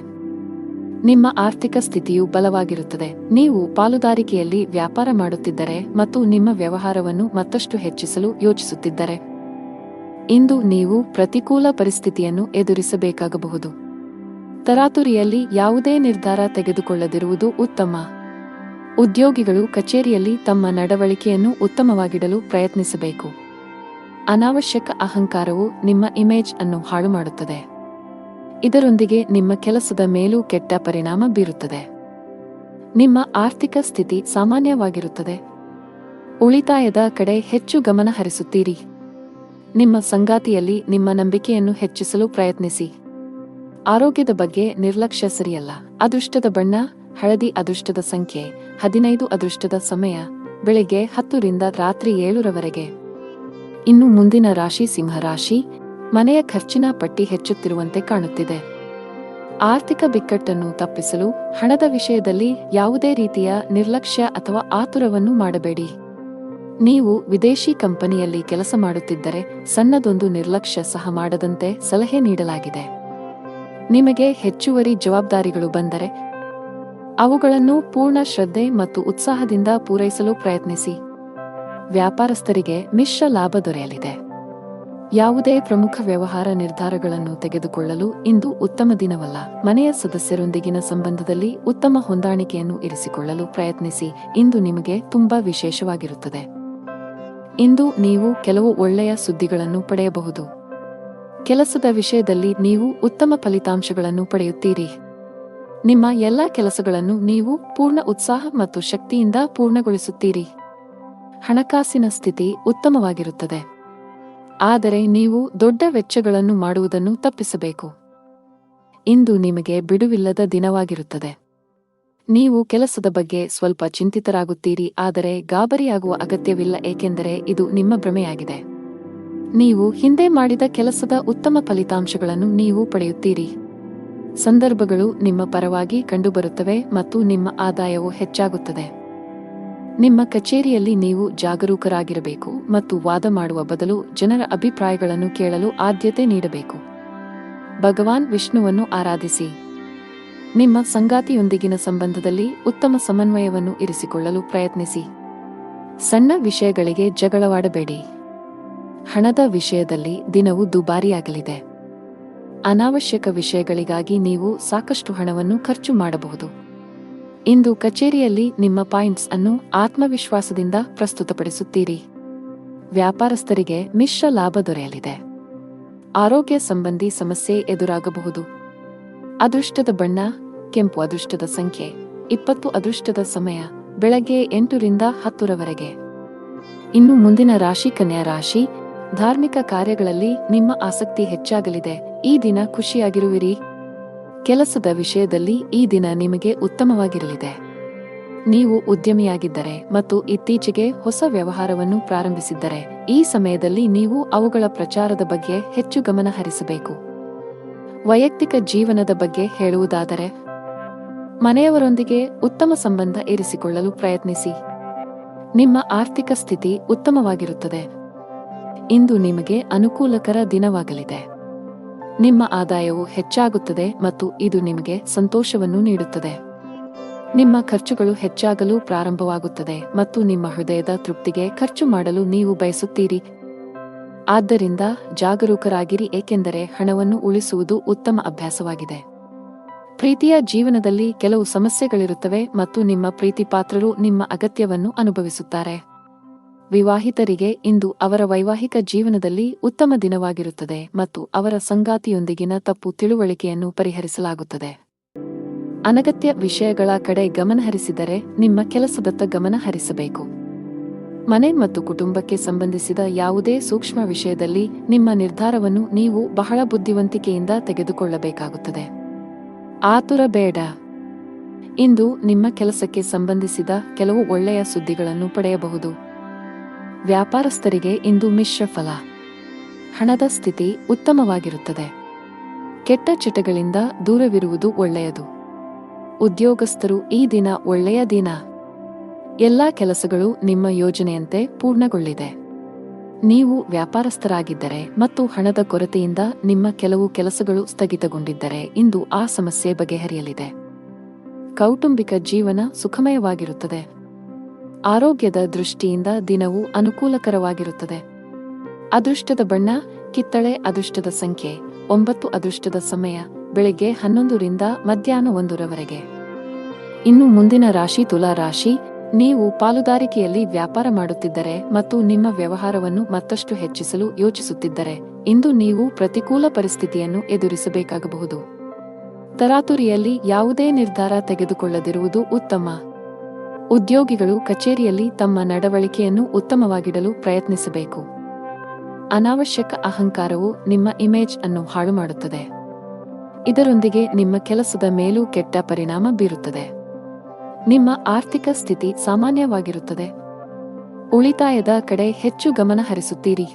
ನಿಮ್ಮ ಆರ್ಥಿಕ ಸ್ಥಿತಿಯು ಬಲವಾಗಿರುತ್ತದೆ. ನೀವು ಪಾಲುದಾರಿಕೆಯಲ್ಲಿ ವ್ಯಾಪಾರ ಮಾಡುತ್ತಿದ್ದರೆ ಮತ್ತು ನಿಮ್ಮ ವ್ಯವಹಾರವನ್ನು ಮತ್ತಷ್ಟು ಹೆಚ್ಚಿಸಲು ಯೋಚಿಸುತ್ತಿದ್ದರೆ ಇಂದು ನೀವು ಪ್ರತಿಕೂಲ ಪರಿಸ್ಥಿತಿಯನ್ನು ಎದುರಿಸಬೇಕಾಗಬಹುದು. ತರಾತುರಿಯಲ್ಲಿ ಯಾವುದೇ ನಿರ್ಧಾರ ತೆಗೆದುಕೊಳ್ಳದಿರುವುದು ಉತ್ತಮ. ಉದ್ಯೋಗಿಗಳು ಕಚೇರಿಯಲ್ಲಿ ತಮ್ಮ ನಡವಳಿಕೆಯನ್ನು ಉತ್ತಮವಾಗಿಡಲು ಪ್ರಯತ್ನಿಸಬೇಕು. ಅನಾವಶ್ಯಕ ಅಹಂಕಾರವು ನಿಮ್ಮ ಇಮೇಜ್ ಅನ್ನು ಹಾಳು ಮಾಡುತ್ತದೆ. ಇದರೊಂದಿಗೆ ನಿಮ್ಮ ಕೆಲಸದ ಮೇಲೂ ಕೆಟ್ಟ ಪರಿಣಾಮ ಬೀರುತ್ತದೆ. ನಿಮ್ಮ ಆರ್ಥಿಕ ಸ್ಥಿತಿ ಸಾಮಾನ್ಯವಾಗಿರುತ್ತದೆ. ಉಳಿತಾಯದ ಕಡೆ ಹೆಚ್ಚು ಗಮನ ಹರಿಸುತ್ತೀರಿ. ನಿಮ್ಮ ಸಂಗಾತಿಯಲ್ಲಿ ನಿಮ್ಮ ನಂಬಿಕೆಯನ್ನು ಹೆಚ್ಚಿಸಲು ಪ್ರಯತ್ನಿಸಿ. ಆರೋಗ್ಯದ ಬಗ್ಗೆ ನಿರ್ಲಕ್ಷ್ಯ ಸರಿಯಲ್ಲ. ಅದೃಷ್ಟದ ಬಣ್ಣ ಹಳದಿ. ಅದೃಷ್ಟದ ಸಂಖ್ಯೆ 15. ಅದೃಷ್ಟದ ಸಮಯ ಬೆಳಿಗ್ಗೆ 10 ರಿಂದ ರಾತ್ರಿ 7 ರವರೆಗೆ. ಇನ್ನು ಮುಂದಿನ ರಾಶಿ ಸಿಂಹರಾಶಿ. ಮನೆಯ ಖರ್ಚಿನ ಪಟ್ಟಿ ಹೆಚ್ಚುತ್ತಿರುವಂತೆ ಕಾಣುತ್ತಿದೆ. ಆರ್ಥಿಕ ಬಿಕ್ಕಟ್ಟನ್ನು ತಪ್ಪಿಸಲು ಹಣದ ವಿಷಯದಲ್ಲಿ ಯಾವುದೇ ರೀತಿಯ ನಿರ್ಲಕ್ಷ್ಯ ಅಥವಾ ಆತುರವನ್ನು ಮಾಡಬೇಡಿ. ನೀವು ವಿದೇಶಿ ಕಂಪನಿಯಲ್ಲಿ ಕೆಲಸ ಮಾಡುತ್ತಿದ್ದರೆ ಸಣ್ಣದೊಂದು ನಿರ್ಲಕ್ಷ್ಯ ಸಹ ಮಾಡದಂತೆ ಸಲಹೆ ನೀಡಲಾಗಿದೆ. ನಿಮಗೆ ಹೆಚ್ಚುವರಿ ಜವಾಬ್ದಾರಿಗಳು ಬಂದರೆ ಅವುಗಳನ್ನು ಪೂರ್ಣ ಶ್ರದ್ಧೆ ಮತ್ತು ಉತ್ಸಾಹದಿಂದ ಪೂರೈಸಲು ಪ್ರಯತ್ನಿಸಿ. ವ್ಯಾಪಾರಸ್ಥರಿಗೆ ಮಿಶ್ರ ಲಾಭ ದೊರೆಯಲಿದೆ. ಯಾವುದೇ ಪ್ರಮುಖ ವ್ಯವಹಾರ ನಿರ್ಧಾರಗಳನ್ನು ತೆಗೆದುಕೊಳ್ಳಲು ಇಂದು ಉತ್ತಮ ದಿನವಲ್ಲ. ಮನೆಯ ಸದಸ್ಯರೊಂದಿಗಿನ ಸಂಬಂಧದಲ್ಲಿ ಉತ್ತಮ ಹೊಂದಾಣಿಕೆಯನ್ನು ಇರಿಸಿಕೊಳ್ಳಲು ಪ್ರಯತ್ನಿಸಿ. ಇಂದು ನಿಮಗೆ ತುಂಬಾ ವಿಶೇಷವಾಗಿರುತ್ತದೆ. ಇಂದು ನೀವು ಕೆಲವು ಒಳ್ಳೆಯ ಸುದ್ದಿಗಳನ್ನು ಪಡೆಯಬಹುದು. ಕೆಲಸದ ವಿಷಯದಲ್ಲಿ ನೀವು ಉತ್ತಮ ಫಲಿತಾಂಶಗಳನ್ನು ಪಡೆಯುತ್ತೀರಿ. ನಿಮ್ಮ ಎಲ್ಲಾ ಕೆಲಸಗಳನ್ನು ನೀವು ಪೂರ್ಣ ಉತ್ಸಾಹ ಮತ್ತು ಶಕ್ತಿಯಿಂದ ಪೂರ್ಣಗೊಳಿಸುತ್ತೀರಿ. ಹಣಕಾಸಿನ ಸ್ಥಿತಿ ಉತ್ತಮವಾಗಿರುತ್ತದೆ. ಆದರೆ ನೀವು ದೊಡ್ಡ ವೆಚ್ಚಗಳನ್ನು ಮಾಡುವುದನ್ನು ತಪ್ಪಿಸಬೇಕು. ಇಂದು ನಿಮಗೆ ಬಿಡುವಿಲ್ಲದ ದಿನವಾಗಿರುತ್ತದೆ. ನೀವು ಕೆಲಸದ ಬಗ್ಗೆ ಸ್ವಲ್ಪ ಚಿಂತಿತರಾಗುತ್ತೀರಿ, ಆದರೆ ಗಾಬರಿಯಾಗುವ ಅಗತ್ಯವಿಲ್ಲ, ಏಕೆಂದರೆ ಇದು ನಿಮ್ಮ ಭ್ರಮೆಯಾಗಿದೆ. ನೀವು ಹಿಂದೆ ಮಾಡಿದ ಕೆಲಸದ ಉತ್ತಮ ಫಲಿತಾಂಶಗಳನ್ನು ನೀವು ಪಡೆಯುತ್ತೀರಿ. ಸಂದರ್ಭಗಳು ನಿಮ್ಮ ಪರವಾಗಿ ಕಂಡುಬರುತ್ತವೆ ಮತ್ತು ನಿಮ್ಮ ಆದಾಯವು ಹೆಚ್ಚಾಗುತ್ತದೆ. ನಿಮ್ಮ ಕಚೇರಿಯಲ್ಲಿ ನೀವು ಜಾಗರೂಕರಾಗಿರಬೇಕು ಮತ್ತು ವಾದ ಮಾಡುವ ಬದಲು ಜನರ ಅಭಿಪ್ರಾಯಗಳನ್ನು ಕೇಳಲು ಆದ್ಯತೆ ನೀಡಬೇಕು. ಭಗವಾನ್ ವಿಷ್ಣುವನ್ನು ಆರಾಧಿಸಿ. ನಿಮ್ಮ ಸಂಗಾತಿಯೊಂದಿಗಿನ ಸಂಬಂಧದಲ್ಲಿ ಉತ್ತಮ ಸಮನ್ವಯವನ್ನು ಇರಿಸಿಕೊಳ್ಳಲು ಪ್ರಯತ್ನಿಸಿ. ಸಣ್ಣ ವಿಷಯಗಳಿಗೆ ಜಗಳವಾಡಬೇಡಿ. ಹಣದ ವಿಷಯದಲ್ಲಿ ದಿನವು ದುಬಾರಿಯಾಗಲಿದೆ. ಅನಾವಶ್ಯಕ ವಿಷಯಗಳಿಗಾಗಿ ನೀವು ಸಾಕಷ್ಟು ಹಣವನ್ನು ಖರ್ಚು ಮಾಡಬಹುದು. ಇಂದು ಕಚೇರಿಯಲ್ಲಿ ನಿಮ್ಮ ಪಾಯಿಂಟ್ಸ್ ಅನ್ನು ಆತ್ಮವಿಶ್ವಾಸದಿಂದ ಪ್ರಸ್ತುತಪಡಿಸುತ್ತೀರಿ. ವ್ಯಾಪಾರಸ್ಥರಿಗೆ ಮಿಶ್ರ ಲಾಭ ದೊರೆಯಲಿದೆ. ಆರೋಗ್ಯ ಸಂಬಂಧಿ ಸಮಸ್ಯೆ ಎದುರಾಗಬಹುದು. ಅದೃಷ್ಟದ ಬಣ್ಣ ಕೆಂಪು. ಅದೃಷ್ಟದ ಸಂಖ್ಯೆ 20. ಅದೃಷ್ಟದ ಸಮಯ ಬೆಳಗ್ಗೆ 8 ರಿಂದ 10 ರವರೆಗೆ. ಇನ್ನು ಮುಂದಿನ ರಾಶಿ ಕನ್ಯಾ ರಾಶಿ. ಧಾರ್ಮಿಕ ಕಾರ್ಯಗಳಲ್ಲಿ ನಿಮ್ಮ ಆಸಕ್ತಿ ಹೆಚ್ಚಾಗಲಿದೆ. ಈ ದಿನ ಖುಷಿಯಾಗಿರುವಿರಿ. ಕೆಲಸದ ವಿಷಯದಲ್ಲಿ ಈ ದಿನ ನಿಮಗೆ ಉತ್ತಮವಾಗಿರಲಿದೆ. ನೀವು ಉದ್ಯಮಿಯಾಗಿದ್ದರೆ ಮತ್ತು ಇತ್ತೀಚೆಗೆ ಹೊಸ ವ್ಯವಹಾರವನ್ನು ಪ್ರಾರಂಭಿಸಿದ್ದರೆ ಈ ಸಮಯದಲ್ಲಿ ನೀವು ಅವುಗಳ ಪ್ರಚಾರದ ಬಗ್ಗೆ ಹೆಚ್ಚು ಗಮನ ಹರಿಸಬೇಕು. ವೈಯಕ್ತಿಕ ಜೀವನದ ಬಗ್ಗೆ ಹೇಳುವುದಾದರೆ, ಮನೆಯವರೊಂದಿಗೆ ಉತ್ತಮ ಸಂಬಂಧ ಇರಿಸಿಕೊಳ್ಳಲು ಪ್ರಯತ್ನಿಸಿ. ನಿಮ್ಮ ಆರ್ಥಿಕ ಸ್ಥಿತಿ ಉತ್ತಮವಾಗಿರುತ್ತದೆ. ಇಂದು ನಿಮಗೆ ಅನುಕೂಲಕರ ದಿನವಾಗಲಿದೆ. ನಿಮ್ಮ ಆದಾಯವು ಹೆಚ್ಚಾಗುತ್ತದೆ ಮತ್ತು ಇದು ನಿಮಗೆ ಸಂತೋಷವನ್ನು ನೀಡುತ್ತದೆ. ನಿಮ್ಮ ಖರ್ಚುಗಳು ಹೆಚ್ಚಾಗಲು ಪ್ರಾರಂಭವಾಗುತ್ತದೆ ಮತ್ತು ನಿಮ್ಮ ಹೃದಯದ ತೃಪ್ತಿಗೆ ಖರ್ಚು ಮಾಡಲು ನೀವು ಬಯಸುತ್ತೀರಿ. ಆದ್ದರಿಂದ ಜಾಗರೂಕರಾಗಿರಿ, ಏಕೆಂದರೆ ಹಣವನ್ನು ಉಳಿಸುವುದು ಉತ್ತಮ ಅಭ್ಯಾಸವಾಗಿದೆ. ಪ್ರೀತಿಯ ಜೀವನದಲ್ಲಿ ಕೆಲವು ಸಮಸ್ಯೆಗಳಿರುತ್ತವೆ ಮತ್ತು ನಿಮ್ಮ ಪ್ರೀತಿಪಾತ್ರರು ನಿಮ್ಮ ಅಗತ್ಯವನ್ನು ಅನುಭವಿಸುತ್ತಾರೆ. ವಿವಾಹಿತರಿಗೆ ಇಂದು ಅವರ ವೈವಾಹಿಕ ಜೀವನದಲ್ಲಿ ಉತ್ತಮ ದಿನವಾಗಿರುತ್ತದೆ ಮತ್ತು ಅವರ ಸಂಗಾತಿಯೊಂದಿಗಿನ ತಪ್ಪು ತಿಳುವಳಿಕೆಯನ್ನು ಪರಿಹರಿಸಲಾಗುತ್ತದೆ. ಅನಗತ್ಯ ವಿಷಯಗಳ ಕಡೆ ಗಮನಹರಿಸಿದರೆ ನಿಮ್ಮ ಕೆಲಸದತ್ತ ಗಮನ ಹರಿಸಬೇಕು. ಮನೆ ಮತ್ತು ಕುಟುಂಬಕ್ಕೆ ಸಂಬಂಧಿಸಿದ ಯಾವುದೇ ಸೂಕ್ಷ್ಮ ವಿಷಯದಲ್ಲಿ ನಿಮ್ಮ ನಿರ್ಧಾರವನ್ನು ನೀವು ಬಹಳ ಬುದ್ಧಿವಂತಿಕೆಯಿಂದ ತೆಗೆದುಕೊಳ್ಳಬೇಕಾಗುತ್ತದೆ. ಆತುರ ಬೇಡ. ಇಂದು ನಿಮ್ಮ ಕೆಲಸಕ್ಕೆ ಸಂಬಂಧಿಸಿದ ಕೆಲವು ಒಳ್ಳೆಯ ಸುದ್ದಿಗಳನ್ನು ಪಡೆಯಬಹುದು. ವ್ಯಾಪಾರಸ್ಥರಿಗೆ ಇಂದು ಮಿಶ್ರ ಫಲ. ಹಣದ ಸ್ಥಿತಿ ಉತ್ತಮವಾಗಿರುತ್ತದೆ. ಕೆಟ್ಟ ಚಟಗಳಿಂದ ದೂರವಿರುವುದು ಒಳ್ಳೆಯದು. ಉದ್ಯೋಗಸ್ಥರು ಈ ದಿನ ಒಳ್ಳೆಯ ದಿನ. ಎಲ್ಲಾ ಕೆಲಸಗಳು ನಿಮ್ಮ ಯೋಜನೆಯಂತೆ ಪೂರ್ಣಗೊಳ್ಳಿದೆ. ನೀವು ವ್ಯಾಪಾರಸ್ಥರಾಗಿದ್ದರೆ ಮತ್ತು ಹಣದ ಕೊರತೆಯಿಂದ ನಿಮ್ಮ ಕೆಲವು ಕೆಲಸಗಳು ಸ್ಥಗಿತಗೊಂಡಿದ್ದರೆ ಇಂದು ಆ ಸಮಸ್ಯೆ ಬಗೆಹರಿಯಲಿದೆ. ಕೌಟುಂಬಿಕ ಜೀವನ ಸುಖಮಯವಾಗಿರುತ್ತದೆ. ಆರೋಗ್ಯದ ದೃಷ್ಟಿಯಿಂದ ದಿನವು ಅನುಕೂಲಕರವಾಗಿರುತ್ತದೆ. ಅದೃಷ್ಟದ ಬಣ್ಣ ಕಿತ್ತಳೆ. ಅದೃಷ್ಟದ ಸಂಖ್ಯೆ 9. ಅದೃಷ್ಟದ ಸಮಯ ಬೆಳಿಗ್ಗೆ 11 ರಿಂದ ಮಧ್ಯಾಹ್ನ 1 ರವರೆಗೆ. ಇನ್ನು ಮುಂದಿನ ರಾಶಿ ತುಲಾ ರಾಶಿ. ನೀವು ಪಾಲುದಾರಿಕೆಯಲ್ಲಿ ವ್ಯಾಪಾರ ಮಾಡುತ್ತಿದ್ದರೆ ಮತ್ತು ನಿಮ್ಮ ವ್ಯವಹಾರವನ್ನು ಮತ್ತಷ್ಟು ಹೆಚ್ಚಿಸಲು ಯೋಚಿಸುತ್ತಿದ್ದರೆ ಇಂದು ನೀವು ಪ್ರತಿಕೂಲ ಪರಿಸ್ಥಿತಿಯನ್ನು ಎದುರಿಸಬೇಕಾಗಬಹುದು. ತರಾತುರಿಯಲ್ಲಿ ಯಾವುದೇ ನಿರ್ಧಾರ ತೆಗೆದುಕೊಳ್ಳದಿರುವುದು ಉತ್ತಮ. ಉದ್ಯೋಗಿಗಳು ಕಚೇರಿಯಲ್ಲಿ ತಮ್ಮ ನಡವಳಿಕೆಯನ್ನು ಉತ್ತಮವಾಗಿಡಲು ಪ್ರಯತ್ನಿಸಬೇಕು. ಅನಾವಶ್ಯಕ ಅಹಂಕಾರವು ನಿಮ್ಮ ಇಮೇಜ್ ಅನ್ನು ಹಾಳು ಮಾಡುತ್ತದೆ. ಇದರೊಂದಿಗೆ ನಿಮ್ಮ ಕೆಲಸದ ಮೇಲೂ ಕೆಟ್ಟ ಪರಿಣಾಮ ಬೀರುತ್ತದೆ. ನಿಮ್ಮ ಆರ್ಥಿಕ ಸ್ಥಿತಿ ಸಾಮಾನ್ಯವಾಗಿರುತ್ತದೆ. ಉಳಿತಾಯದ ಕಡೆ ಹೆಚ್ಚು ಗಮನ ಹರಿಸುತ್ತೀರಿ.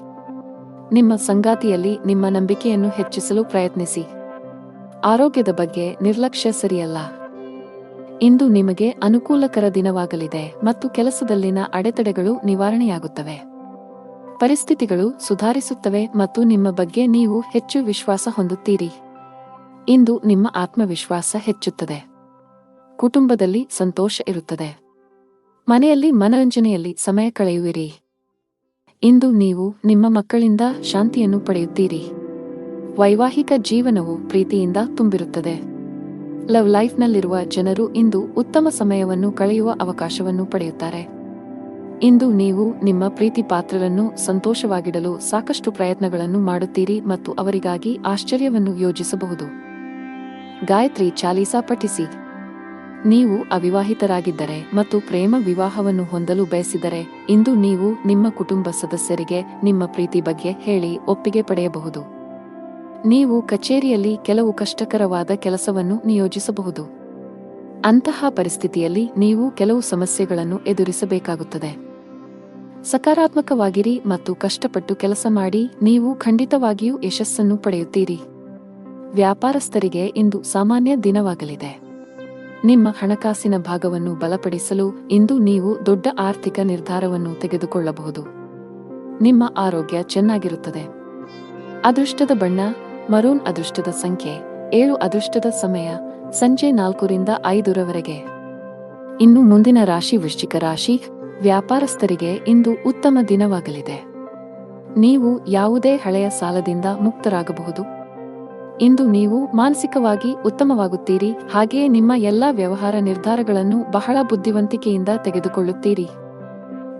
ನಿಮ್ಮ ಸಂಗಾತಿಯಲ್ಲಿ ನಿಮ್ಮ ನಂಬಿಕೆಯನ್ನು ಹೆಚ್ಚಿಸಲು ಪ್ರಯತ್ನಿಸಿ. ಆರೋಗ್ಯದ ಬಗ್ಗೆ ನಿರ್ಲಕ್ಷ್ಯ ಸರಿಯಲ್ಲ. ಇಂದು ನಿಮಗೆ ಅನುಕೂಲಕರ ದಿನವಾಗಲಿದೆ ಮತ್ತು ಕೆಲಸದಲ್ಲಿನ ಅಡೆತಡೆಗಳು ನಿವಾರಣೆಯಾಗುತ್ತವೆ. ಪರಿಸ್ಥಿತಿಗಳು ಸುಧಾರಿಸುತ್ತವೆ ಮತ್ತು ನಿಮ್ಮ ಬಗ್ಗೆ ನೀವು ಹೆಚ್ಚು ವಿಶ್ವಾಸ ಹೊಂದುತ್ತೀರಿ. ಇಂದು ನಿಮ್ಮ ಆತ್ಮವಿಶ್ವಾಸ ಹೆಚ್ಚುತ್ತದೆ. ಕುಟುಂಬದಲ್ಲಿ ಸಂತೋಷ ಇರುತ್ತದೆ. ಮನೆಯಲ್ಲಿ ಮನರಂಜನೆಯಲ್ಲಿ ಸಮಯ ಕಳೆಯುವಿರಿ. ಇಂದು ನೀವು ನಿಮ್ಮ ಮಕ್ಕಳಿಂದ ಶಾಂತಿಯನ್ನು ಪಡೆಯುತ್ತೀರಿ. ವೈವಾಹಿಕ ಜೀವನವು ಪ್ರೀತಿಯಿಂದ ತುಂಬಿರುತ್ತದೆ. ಲವ್ ಲೈಫ್ನಲ್ಲಿರುವ ಜನರು ಇಂದು ಉತ್ತಮ ಸಮಯವನ್ನು ಕಳೆಯುವ ಅವಕಾಶವನ್ನು ಪಡೆಯುತ್ತಾರೆ. ಇಂದು ನೀವು ನಿಮ್ಮ ಪ್ರೀತಿ ಪಾತ್ರರನ್ನು ಸಂತೋಷವಾಗಿಡಲು ಸಾಕಷ್ಟು ಪ್ರಯತ್ನಗಳನ್ನು ಮಾಡುತ್ತೀರಿ ಮತ್ತು ಅವರಿಗಾಗಿ ಆಶ್ಚರ್ಯವನ್ನು ಯೋಜಿಸಬಹುದು. ಗಾಯತ್ರಿ ಚಾಲೀಸಾ ಪಠಿಸಿ. ನೀವು ಅವಿವಾಹಿತರಾಗಿದ್ದರೆ ಮತ್ತು ಪ್ರೇಮ ವಿವಾಹವನ್ನು ಹೊಂದಲು ಬಯಸಿದರೆ ಇಂದು ನೀವು ನಿಮ್ಮ ಕುಟುಂಬ ಸದಸ್ಯರಿಗೆ ನಿಮ್ಮ ಪ್ರೀತಿ ಬಗ್ಗೆ ಹೇಳಿ ಒಪ್ಪಿಗೆ ಪಡೆಯಬಹುದು. ನೀವು ಕಚೇರಿಯಲ್ಲಿ ಕೆಲವು ಕಷ್ಟಕರವಾದ ಕೆಲಸವನ್ನು ನಿಯೋಜಿಸಬಹುದು. ಅಂತಹ ಪರಿಸ್ಥಿತಿಯಲ್ಲಿ ನೀವು ಕೆಲವು ಸಮಸ್ಯೆಗಳನ್ನು ಎದುರಿಸಬೇಕಾಗುತ್ತದೆ. ಸಕಾರಾತ್ಮಕವಾಗಿರಿ ಮತ್ತು ಕಷ್ಟಪಟ್ಟು ಕೆಲಸ ಮಾಡಿ, ನೀವು ಖಂಡಿತವಾಗಿಯೂ ಯಶಸ್ಸನ್ನು ಪಡೆಯುತ್ತೀರಿ. ವ್ಯಾಪಾರಸ್ಥರಿಗೆ ಇಂದು ಸಾಮಾನ್ಯ ದಿನವಾಗಲಿದೆ. ನಿಮ್ಮ ಹಣಕಾಸಿನ ಭಾಗವನ್ನು ಬಲಪಡಿಸಲು ಇಂದು ನೀವು ದೊಡ್ಡ ಆರ್ಥಿಕ ನಿರ್ಧಾರವನ್ನು ತೆಗೆದುಕೊಳ್ಳಬಹುದು. ನಿಮ್ಮ ಆರೋಗ್ಯ ಚೆನ್ನಾಗಿರುತ್ತದೆ. ಅದೃಷ್ಟದ ಬಣ್ಣ ಮರೂನ್. ಅದೃಷ್ಟದ ಸಂಖ್ಯೆ 7. ಅದೃಷ್ಟದ ಸಮಯ ಸಂಜೆ 4ರಿಂದ 5ರವರೆಗೆ. ಇನ್ನು ಮುಂದಿನ ರಾಶಿ ವೃಶ್ಚಿಕ ರಾಶಿ. ವ್ಯಾಪಾರಸ್ಥರಿಗೆ ಇಂದು ಉತ್ತಮ ದಿನವಾಗಲಿದೆ. ನೀವು ಯಾವುದೇ ಹಳೆಯ ಸಾಲದಿಂದ ಮುಕ್ತರಾಗಬಹುದು. ಇಂದು ನೀವು ಮಾನಸಿಕವಾಗಿ ಉತ್ತಮವಾಗುತ್ತೀರಿ, ಹಾಗೆಯೇ ನಿಮ್ಮ ಎಲ್ಲಾ ವ್ಯವಹಾರ ನಿರ್ಧಾರಗಳನ್ನು ಬಹಳ ಬುದ್ಧಿವಂತಿಕೆಯಿಂದ ತೆಗೆದುಕೊಳ್ಳುತ್ತೀರಿ.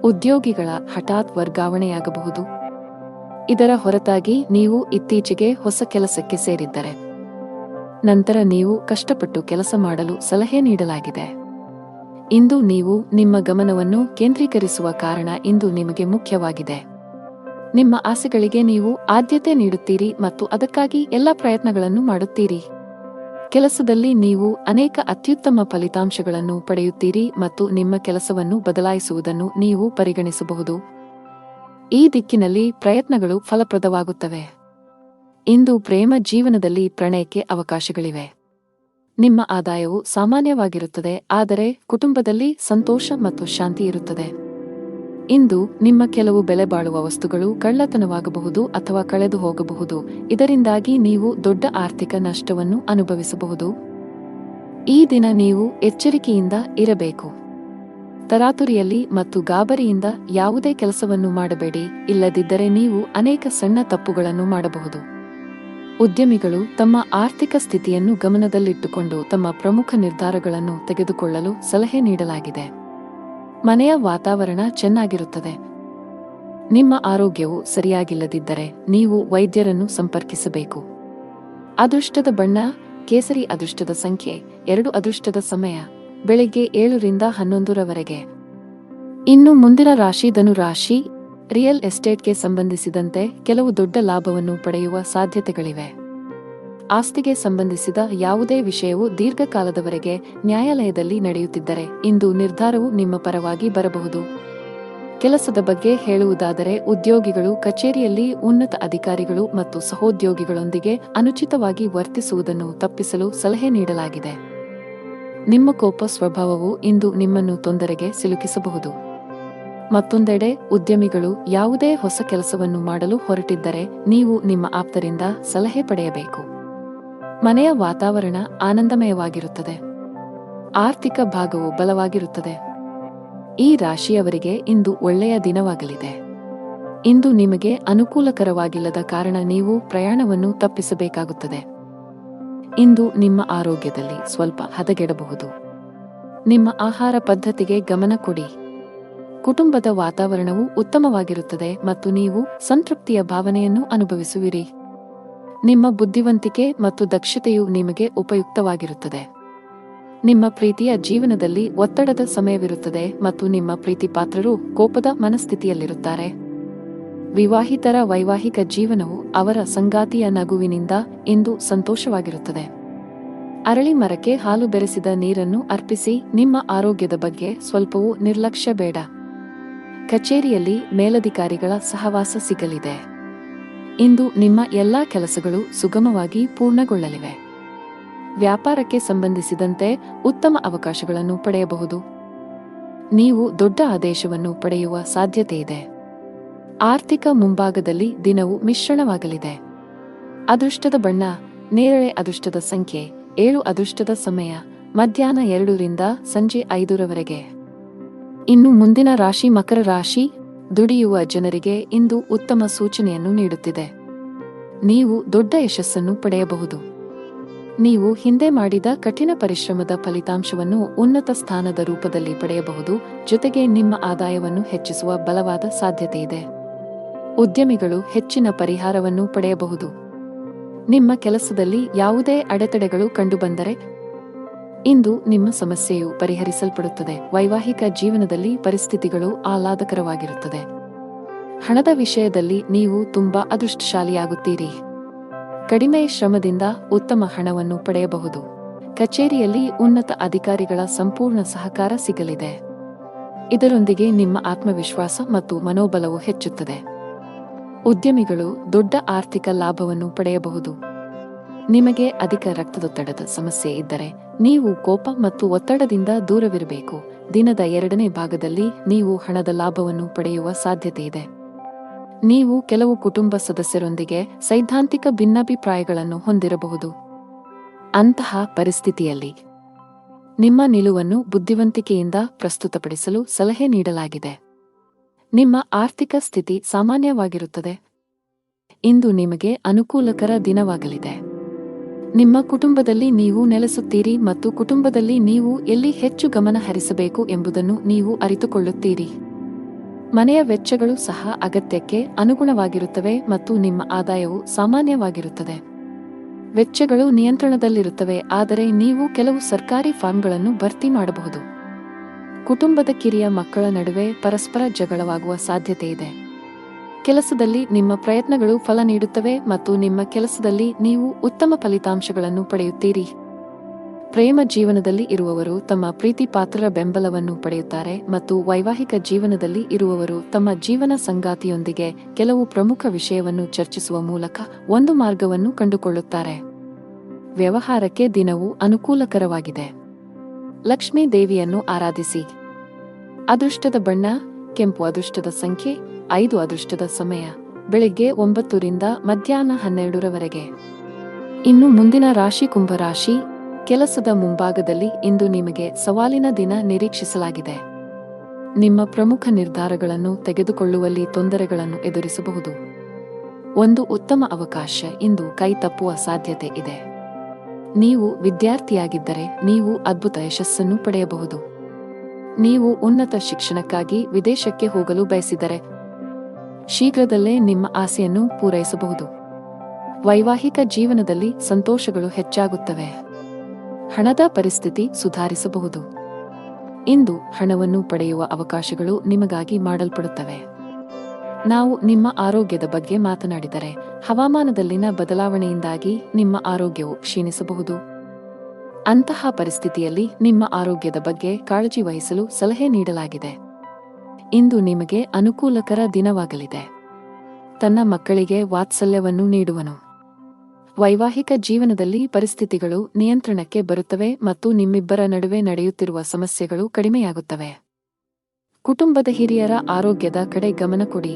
ಉದ್ಯೋಗಿಗಳ ಹಠಾತ್ ವರ್ಗಾವಣೆಯಾಗಬಹುದು. ಇದರ ಹೊರತಾಗಿ ನೀವು ಇತ್ತೀಚೆಗೆ ಹೊಸ ಕೆಲಸಕ್ಕೆ ಸೇರಿದ್ದರೆ ನಂತರ ನೀವು ಕಷ್ಟಪಟ್ಟು ಕೆಲಸ ಮಾಡಲು ಸಲಹೆ ನೀಡಲಾಗಿದೆ. ಇಂದು ನೀವು ನಿಮ್ಮ ಗಮನವನ್ನು ಕೇಂದ್ರೀಕರಿಸುವ ಕಾರಣ ಇಂದು ನಿಮಗೆ ಮುಖ್ಯವಾಗಿದೆ. ನಿಮ್ಮ ಆಸೆಗಳಿಗೆ ನೀವು ಆದ್ಯತೆ ನೀಡುತ್ತೀರಿ ಮತ್ತು ಅದಕ್ಕಾಗಿ ಎಲ್ಲ ಪ್ರಯತ್ನಗಳನ್ನು ಮಾಡುತ್ತೀರಿ. ಕೆಲಸದಲ್ಲಿ ನೀವು ಅನೇಕ ಅತ್ಯುತ್ತಮ ಫಲಿತಾಂಶಗಳನ್ನು ಪಡೆಯುತ್ತೀರಿ ಮತ್ತು ನಿಮ್ಮ ಕೆಲಸವನ್ನು ಬದಲಾಯಿಸುವುದನ್ನು ನೀವು ಪರಿಗಣಿಸಬಹುದು. ಈ ದಿಕ್ಕಿನಲ್ಲಿ ಪ್ರಯತ್ನಗಳು ಫಲಪ್ರದವಾಗುತ್ತವೆ. ಇಂದು ಪ್ರೇಮ ಜೀವನದಲ್ಲಿ ಪ್ರಣಯಕ್ಕೆ ಅವಕಾಶಗಳಿವೆ. ನಿಮ್ಮ ಆದಾಯವು ಸಾಮಾನ್ಯವಾಗಿರುತ್ತದೆ, ಆದರೆ ಕುಟುಂಬದಲ್ಲಿ ಸಂತೋಷ ಮತ್ತು ಶಾಂತಿ ಇರುತ್ತದೆ. ಇಂದು ನಿಮ್ಮ ಕೆಲವು ಬೆಲೆ ಬಾಳುವ ವಸ್ತುಗಳು ಕಳ್ಳತನವಾಗಬಹುದು ಅಥವಾ ಕಳೆದು ಹೋಗಬಹುದು. ಇದರಿಂದಾಗಿ ನೀವು ದೊಡ್ಡ ಆರ್ಥಿಕ ನಷ್ಟವನ್ನು ಅನುಭವಿಸಬಹುದು. ಈ ದಿನ ನೀವು ಎಚ್ಚರಿಕೆಯಿಂದ ಇರಬೇಕು. ತರಾತುರಿಯಲ್ಲಿ ಮತ್ತು ಗಾಬರಿಯಿಂದ ಯಾವುದೇ ಕೆಲಸವನ್ನು ಮಾಡಬೇಡಿ, ಇಲ್ಲದಿದ್ದರೆ ನೀವು ಅನೇಕ ಸಣ್ಣ ತಪ್ಪುಗಳನ್ನು ಮಾಡಬಹುದು. ಉದ್ಯಮಿಗಳು ತಮ್ಮ ಆರ್ಥಿಕ ಸ್ಥಿತಿಯನ್ನು ಗಮನದಲ್ಲಿಟ್ಟುಕೊಂಡು ತಮ್ಮ ಪ್ರಮುಖ ನಿರ್ಧಾರಗಳನ್ನು ತೆಗೆದುಕೊಳ್ಳಲು ಸಲಹೆ ನೀಡಲಾಗಿದೆ. ಮನೆಯ ವಾತಾವರಣ ಚೆನ್ನಾಗಿರುತ್ತದೆ. ನಿಮ್ಮ ಆರೋಗ್ಯವು ಸರಿಯಾಗಿಲ್ಲದಿದ್ದರೆ ನೀವು ವೈದ್ಯರನ್ನು ಸಂಪರ್ಕಿಸಬೇಕು. ಅದೃಷ್ಟದ ಬಣ್ಣ ಕೇಸರಿ. ಅದೃಷ್ಟದ ಸಂಖ್ಯೆ 2. ಅದೃಷ್ಟದ ಸಮಯ ಬೆಳಗ್ಗೆ 7ರಿಂದ 11ರವರೆಗೆ. ಇನ್ನು ಮುಂದಿನ ರಾಶಿ ಧನು ರಾಶಿ. ರಿಯಲ್ ಎಸ್ಟೇಟ್ಗೆ ಸಂಬಂಧಿಸಿದಂತೆ ಕೆಲವು ದೊಡ್ಡ ಲಾಭವನ್ನು ಪಡೆಯುವ ಸಾಧ್ಯತೆಗಳಿವೆ. ಆಸ್ತಿಗೆ ಸಂಬಂಧಿಸಿದ ಯಾವುದೇ ವಿಷಯವು ದೀರ್ಘಕಾಲದವರೆಗೆ ನ್ಯಾಯಾಲಯದಲ್ಲಿ ನಡೆಯುತ್ತಿದ್ದರೆ ಇಂದು ನಿರ್ಧಾರವು ನಿಮ್ಮ ಪರವಾಗಿ ಬರಬಹುದು. ಕೆಲಸದ ಬಗ್ಗೆ ಹೇಳುವುದಾದರೆ ಉದ್ಯೋಗಿಗಳು ಕಚೇರಿಯಲ್ಲಿ ಉನ್ನತ ಅಧಿಕಾರಿಗಳು ಮತ್ತು ಸಹೋದ್ಯೋಗಿಗಳೊಂದಿಗೆ ಅನುಚಿತವಾಗಿ ವರ್ತಿಸುವುದನ್ನು ತಪ್ಪಿಸಲು ಸಲಹೆ ನೀಡಲಾಗಿದೆ. ನಿಮ್ಮ ಕೋಪ ಸ್ವಭಾವವು ಇಂದು ನಿಮ್ಮನ್ನು ತೊಂದರೆಗೆ ಸಿಲುಕಿಸಬಹುದು. ಮತ್ತೊಂದೆಡೆ ಉದ್ಯಮಿಗಳು ಯಾವುದೇ ಹೊಸ ಕೆಲಸವನ್ನು ಮಾಡಲು ಹೊರಟಿದ್ದರೆ ನೀವು ನಿಮ್ಮ ಆಪ್ತರಿಂದ ಸಲಹೆ ಪಡೆಯಬೇಕು. ಮನೆಯ ವಾತಾವರಣ ಆನಂದಮಯವಾಗಿರುತ್ತದೆ. ಆರ್ಥಿಕ ಭಾಗವು ಬಲವಾಗಿರುತ್ತದೆ. ಈ ರಾಶಿಯವರಿಗೆ ಇಂದು ಒಳ್ಳೆಯ ದಿನವಾಗಲಿದೆ. ಇಂದು ನಿಮಗೆ ಅನುಕೂಲಕರವಾಗಿಲ್ಲದ ಕಾರಣ ನೀವು ಪ್ರಯಾಣವನ್ನು ತಪ್ಪಿಸಬೇಕಾಗುತ್ತದೆ. ಇಂದು ನಿಮ್ಮ ಆರೋಗ್ಯದಲ್ಲಿ ಸ್ವಲ್ಪ ಹದಗೆಡಬಹುದು. ನಿಮ್ಮ ಆಹಾರ ಪದ್ಧತಿಗೆ ಗಮನ ಕೊಡಿ. ಕುಟುಂಬದ ವಾತಾವರಣವು ಉತ್ತಮವಾಗಿರುತ್ತದೆ ಮತ್ತು ನೀವು ಸಂತೃಪ್ತಿಯ ಭಾವನೆಯನ್ನು ಅನುಭವಿಸುವಿರಿ. ನಿಮ್ಮ ಬುದ್ಧಿವಂತಿಕೆ ಮತ್ತು ದಕ್ಷತೆಯು ನಿಮಗೆ ಉಪಯುಕ್ತವಾಗಿರುತ್ತದೆ. ನಿಮ್ಮ ಪ್ರೀತಿಯ ಜೀವನದಲ್ಲಿ ಒತ್ತಡದ ಸಮಯವಿರುತ್ತದೆ ಮತ್ತು ನಿಮ್ಮ ಪ್ರೀತಿಪಾತ್ರರು ಕೋಪದ ಮನಸ್ಥಿತಿಯಲ್ಲಿರುತ್ತಾರೆ. ವಿವಾಹಿತರ ವೈವಾಹಿಕ ಜೀವನವು ಅವರ ಸಂಗಾತಿಯ ನಗುವಿನಿಂದ ಇಂದು ಸಂತೋಷವಾಗಿರುತ್ತದೆ. ಅರಳಿ ಮರಕ್ಕೆ ಹಾಲು ಬೆರೆಸಿದ ನೀರನ್ನು ಅರ್ಪಿಸಿ. ನಿಮ್ಮ ಆರೋಗ್ಯದ ಬಗ್ಗೆ ಸ್ವಲ್ಪವೂ ನಿರ್ಲಕ್ಷ್ಯ ಬೇಡ. ಕಚೇರಿಯಲ್ಲಿ ಮೇಲಧಿಕಾರಿಗಳ ಸಹವಾಸ ಸಿಗಲಿದೆ. ಇಂದು ನಿಮ್ಮ ಎಲ್ಲಾ ಕೆಲಸಗಳು ಸುಗಮವಾಗಿ ಪೂರ್ಣಗೊಳ್ಳಲಿವೆ. ವ್ಯಾಪಾರಕ್ಕೆ ಸಂಬಂಧಿಸಿದಂತೆ ಉತ್ತಮ ಅವಕಾಶಗಳನ್ನು ಪಡೆಯಬಹುದು. ನೀವು ದೊಡ್ಡ ಆದೇಶವನ್ನು ಪಡೆಯುವ ಸಾಧ್ಯತೆಯಿದೆ. ಆರ್ಥಿಕ ಮುಂಭಾಗದಲ್ಲಿ ದಿನವು ಮಿಶ್ರಣವಾಗಲಿದೆ. ಅದೃಷ್ಟದ ಬಣ್ಣ ನೇರಳೆ. ಅದೃಷ್ಟದ ಸಂಖ್ಯೆ 7. ಅದೃಷ್ಟದ ಸಮಯ ಮಧ್ಯಾಹ್ನ 2ರಿಂದ ಸಂಜೆ 5ರವರೆಗೆ. ಇನ್ನು ಮುಂದಿನ ರಾಶಿ ಮಕರ ರಾಶಿ. ದುಡಿಯುವ ಜನರಿಗೆ ಇಂದು ಉತ್ತಮ ಸೂಚನೆಯನ್ನು ನೀಡುತ್ತಿದೆ. ನೀವು ದೊಡ್ಡ ಯಶಸ್ಸನ್ನು ಪಡೆಯಬಹುದು. ನೀವು ಹಿಂದೆ ಮಾಡಿದ ಕಠಿಣ ಪರಿಶ್ರಮದ ಫಲಿತಾಂಶವನ್ನು ಉನ್ನತ ಸ್ಥಾನದ ರೂಪದಲ್ಲಿ ಪಡೆಯಬಹುದು. ಜೊತೆಗೆ ನಿಮ್ಮ ಆದಾಯವನ್ನು ಹೆಚ್ಚಿಸುವ ಬಲವಾದ ಸಾಧ್ಯತೆಯಿದೆ. ಉದ್ಯಮಿಗಳು ಹೆಚ್ಚಿನ ಪರಿಹಾರವನ್ನು ಪಡೆಯಬಹುದು. ನಿಮ್ಮ ಕೆಲಸದಲ್ಲಿ ಯಾವುದೇ ಅಡೆತಡೆಗಳು ಕಂಡುಬಂದರೆ ಇಂದು ನಿಮ್ಮ ಸಮಸ್ಯೆಯು ಪರಿಹರಿಸಲ್ಪಡುತ್ತದೆ. ವೈವಾಹಿಕ ಜೀವನದಲ್ಲಿ ಪರಿಸ್ಥಿತಿಗಳು ಆಹ್ಲಾದಕರವಾಗಿರುತ್ತದೆ. ಹಣದ ವಿಷಯದಲ್ಲಿ ನೀವು ತುಂಬಾ ಅದೃಷ್ಟಶಾಲಿಯಾಗುತ್ತೀರಿ. ಕಡಿಮೆ ಶ್ರಮದಿಂದ ಉತ್ತಮ ಹಣವನ್ನು ಪಡೆಯಬಹುದು. ಕಚೇರಿಯಲ್ಲಿ ಉನ್ನತ ಅಧಿಕಾರಿಗಳ ಸಂಪೂರ್ಣ ಸಹಕಾರ ಸಿಗಲಿದೆ. ಇದರೊಂದಿಗೆ ನಿಮ್ಮ ಆತ್ಮವಿಶ್ವಾಸ ಮತ್ತು ಮನೋಬಲವು ಹೆಚ್ಚುತ್ತದೆ. ಉದ್ಯಮಿಗಳು ದೊಡ್ಡ ಆರ್ಥಿಕ ಲಾಭವನ್ನು ಪಡೆಯಬಹುದು. ನಿಮಗೆ ಅಧಿಕ ರಕ್ತದೊತ್ತಡದ ಸಮಸ್ಯೆ ಇದ್ದರೆ ನೀವು ಕೋಪ ಮತ್ತು ಒತ್ತಡದಿಂದ ದೂರವಿರಬೇಕು. ದಿನದ 2ನೇ ಭಾಗದಲ್ಲಿ ನೀವು ಹಣದ ಲಾಭವನ್ನು ಪಡೆಯುವ ಸಾಧ್ಯತೆಯಿದೆ. ನೀವು ಕೆಲವು ಕುಟುಂಬ ಸದಸ್ಯರೊಂದಿಗೆ ಸೈದ್ಧಾಂತಿಕ ಭಿನ್ನಾಭಿಪ್ರಾಯಗಳನ್ನು ಹೊಂದಿರಬಹುದು. ಅಂತಹ ಪರಿಸ್ಥಿತಿಯಲ್ಲಿ ನಿಮ್ಮ ನಿಲುವನ್ನು ಬುದ್ಧಿವಂತಿಕೆಯಿಂದ ಪ್ರಸ್ತುತಪಡಿಸಲು ಸಲಹೆ ನೀಡಲಾಗಿದೆ. ನಿಮ್ಮ ಆರ್ಥಿಕ ಸ್ಥಿತಿ ಸಾಮಾನ್ಯವಾಗಿರುತ್ತದೆ. ಇಂದು ನಿಮಗೆ ಅನುಕೂಲಕರ ದಿನವಾಗಲಿದೆ. ನಿಮ್ಮ ಕುಟುಂಬದಲ್ಲಿ ನೀವು ನೆಲೆಸುತ್ತೀರಿ ಮತ್ತು ಕುಟುಂಬದಲ್ಲಿ ನೀವು ಎಲ್ಲಿ ಹೆಚ್ಚು ಗಮನ ಹರಿಸಬೇಕು ಎಂಬುದನ್ನು ನೀವು ಅರಿತುಕೊಳ್ಳುತ್ತೀರಿ. ಮನೆಯ ವೆಚ್ಚಗಳು ಸಹ ಅಗತ್ಯಕ್ಕೆ ಅನುಗುಣವಾಗಿರುತ್ತವೆ ಮತ್ತು ನಿಮ್ಮ ಆದಾಯವು ಸಾಮಾನ್ಯವಾಗಿರುತ್ತದೆ. ವೆಚ್ಚಗಳು ನಿಯಂತ್ರಣದಲ್ಲಿರುತ್ತವೆ, ಆದರೆ ನೀವು ಕೆಲವು ಸರ್ಕಾರಿ ಫಾರ್ಮ್ಗಳನ್ನು ಭರ್ತಿ ಮಾಡಬಹುದು. ಕುಟುಂಬದ ಕಿರಿಯ ಮಕ್ಕಳ ನಡುವೆ ಪರಸ್ಪರ ಜಗಳವಾಗುವ ಸಾಧ್ಯತೆಯಿದೆ. ಕೆಲಸದಲ್ಲಿ ನಿಮ್ಮ ಪ್ರಯತ್ನಗಳು ಫಲ ನೀಡುತ್ತವೆ ಮತ್ತು ನಿಮ್ಮ ಕೆಲಸದಲ್ಲಿ ನೀವು ಉತ್ತಮ ಫಲಿತಾಂಶಗಳನ್ನು ಪಡೆಯುತ್ತೀರಿ. ಪ್ರೇಮ ಜೀವನದಲ್ಲಿ ಇರುವವರು ತಮ್ಮ ಪ್ರೀತಿ ಪಾತ್ರರ ಬೆಂಬಲವನ್ನು ಪಡೆಯುತ್ತಾರೆ ಮತ್ತು ವೈವಾಹಿಕ ಜೀವನದಲ್ಲಿ ಇರುವವರು ತಮ್ಮ ಜೀವನ ಸಂಗಾತಿಯೊಂದಿಗೆ ಕೆಲವು ಪ್ರಮುಖ ವಿಷಯವನ್ನು ಚರ್ಚಿಸುವ ಮೂಲಕ ಒಂದು ಮಾರ್ಗವನ್ನು ಕಂಡುಕೊಳ್ಳುತ್ತಾರೆ. ವ್ಯವಹಾರಕ್ಕೆ ದಿನವು ಅನುಕೂಲಕರವಾಗಿದೆ. ಲಕ್ಷ್ಮೀ ದೇವಿಯನ್ನು ಆರಾಧಿಸಿ. ಅದೃಷ್ಟದ ಬಣ್ಣ ಕೆಂಪು. ಅದೃಷ್ಟದ ಸಂಖ್ಯೆ 5. ಅದೃಷ್ಟದ ಸಮಯ ಬೆಳಿಗ್ಗೆ 9 ರಿಂದ ಮಧ್ಯಾಹ್ನ 12ರವರೆಗೆ. ಇನ್ನು ಮುಂದಿನ ರಾಶಿ ಕುಂಭರಾಶಿ. ಕೆಲಸದ ಮುಂಭಾಗದಲ್ಲಿ ಇಂದು ನಿಮಗೆ ಸವಾಲಿನ ದಿನ ನಿರೀಕ್ಷಿಸಲಾಗಿದೆ. ನಿಮ್ಮ ಪ್ರಮುಖ ನಿರ್ಧಾರಗಳನ್ನು ತೆಗೆದುಕೊಳ್ಳುವಲ್ಲಿ ತೊಂದರೆಗಳನ್ನು ಎದುರಿಸಬಹುದು. ಒಂದು ಉತ್ತಮ ಅವಕಾಶ ಇಂದು ಕೈ ತಪ್ಪುವ ಸಾಧ್ಯತೆ ಇದೆ. ನೀವು ವಿದ್ಯಾರ್ಥಿಯಾಗಿದ್ದರೆ ನೀವು ಅದ್ಭುತ ಯಶಸ್ಸನ್ನು ಪಡೆಯಬಹುದು. ನೀವು ಉನ್ನತ ಶಿಕ್ಷಣಕ್ಕಾಗಿ ವಿದೇಶಕ್ಕೆ ಹೋಗಲು ಬಯಸಿದರೆ ಶೀಘ್ರದಲ್ಲೇ ನಿಮ್ಮ ಆಸೆಯನ್ನು ಪೂರೈಸಬಹುದು. ವೈವಾಹಿಕ ಜೀವನದಲ್ಲಿ ಸಂತೋಷಗಳು ಹೆಚ್ಚಾಗುತ್ತವೆ. ಹಣದ ಪರಿಸ್ಥಿತಿ ಸುಧಾರಿಸಬಹುದು. ಇಂದು ಹಣವನ್ನು ಪಡೆಯುವ ಅವಕಾಶಗಳು ನಿಮಗಾಗಿ ಮಾಡಲ್ಪಡುತ್ತವೆ. ನಾವು ನಿಮ್ಮ ಆರೋಗ್ಯದ ಬಗ್ಗೆ ಮಾತನಾಡಿದರೆ ಹವಾಮಾನದಲ್ಲಿನ ಬದಲಾವಣೆಯಿಂದಾಗಿ ನಿಮ್ಮ ಆರೋಗ್ಯವು ಕ್ಷೀಣಿಸಬಹುದು. ಅಂತಹ ಪರಿಸ್ಥಿತಿಯಲ್ಲಿ ನಿಮ್ಮ ಆರೋಗ್ಯದ ಬಗ್ಗೆ ಕಾಳಜಿ ವಹಿಸಲು ಸಲಹೆ ನೀಡಲಾಗಿದೆ. ಇಂದು ನಿಮಗೆ ಅನುಕೂಲಕರ ದಿನವಾಗಲಿದೆ. ತನ್ನ ಮಕ್ಕಳಿಗೆ ವಾತ್ಸಲ್ಯವನ್ನು ನೀಡುವನು. ವೈವಾಹಿಕ ಜೀವನದಲ್ಲಿ ಪರಿಸ್ಥಿತಿಗಳು ನಿಯಂತ್ರಣಕ್ಕೆ ಬರುತ್ತವೆ ಮತ್ತು ನಿಮ್ಮಿಬ್ಬರ ನಡುವೆ ನಡೆಯುತ್ತಿರುವ ಸಮಸ್ಯೆಗಳು ಕಡಿಮೆಯಾಗುತ್ತವೆ. ಕುಟುಂಬದ ಹಿರಿಯರ ಆರೋಗ್ಯದ ಕಡೆ ಗಮನ ಕೊಡಿ.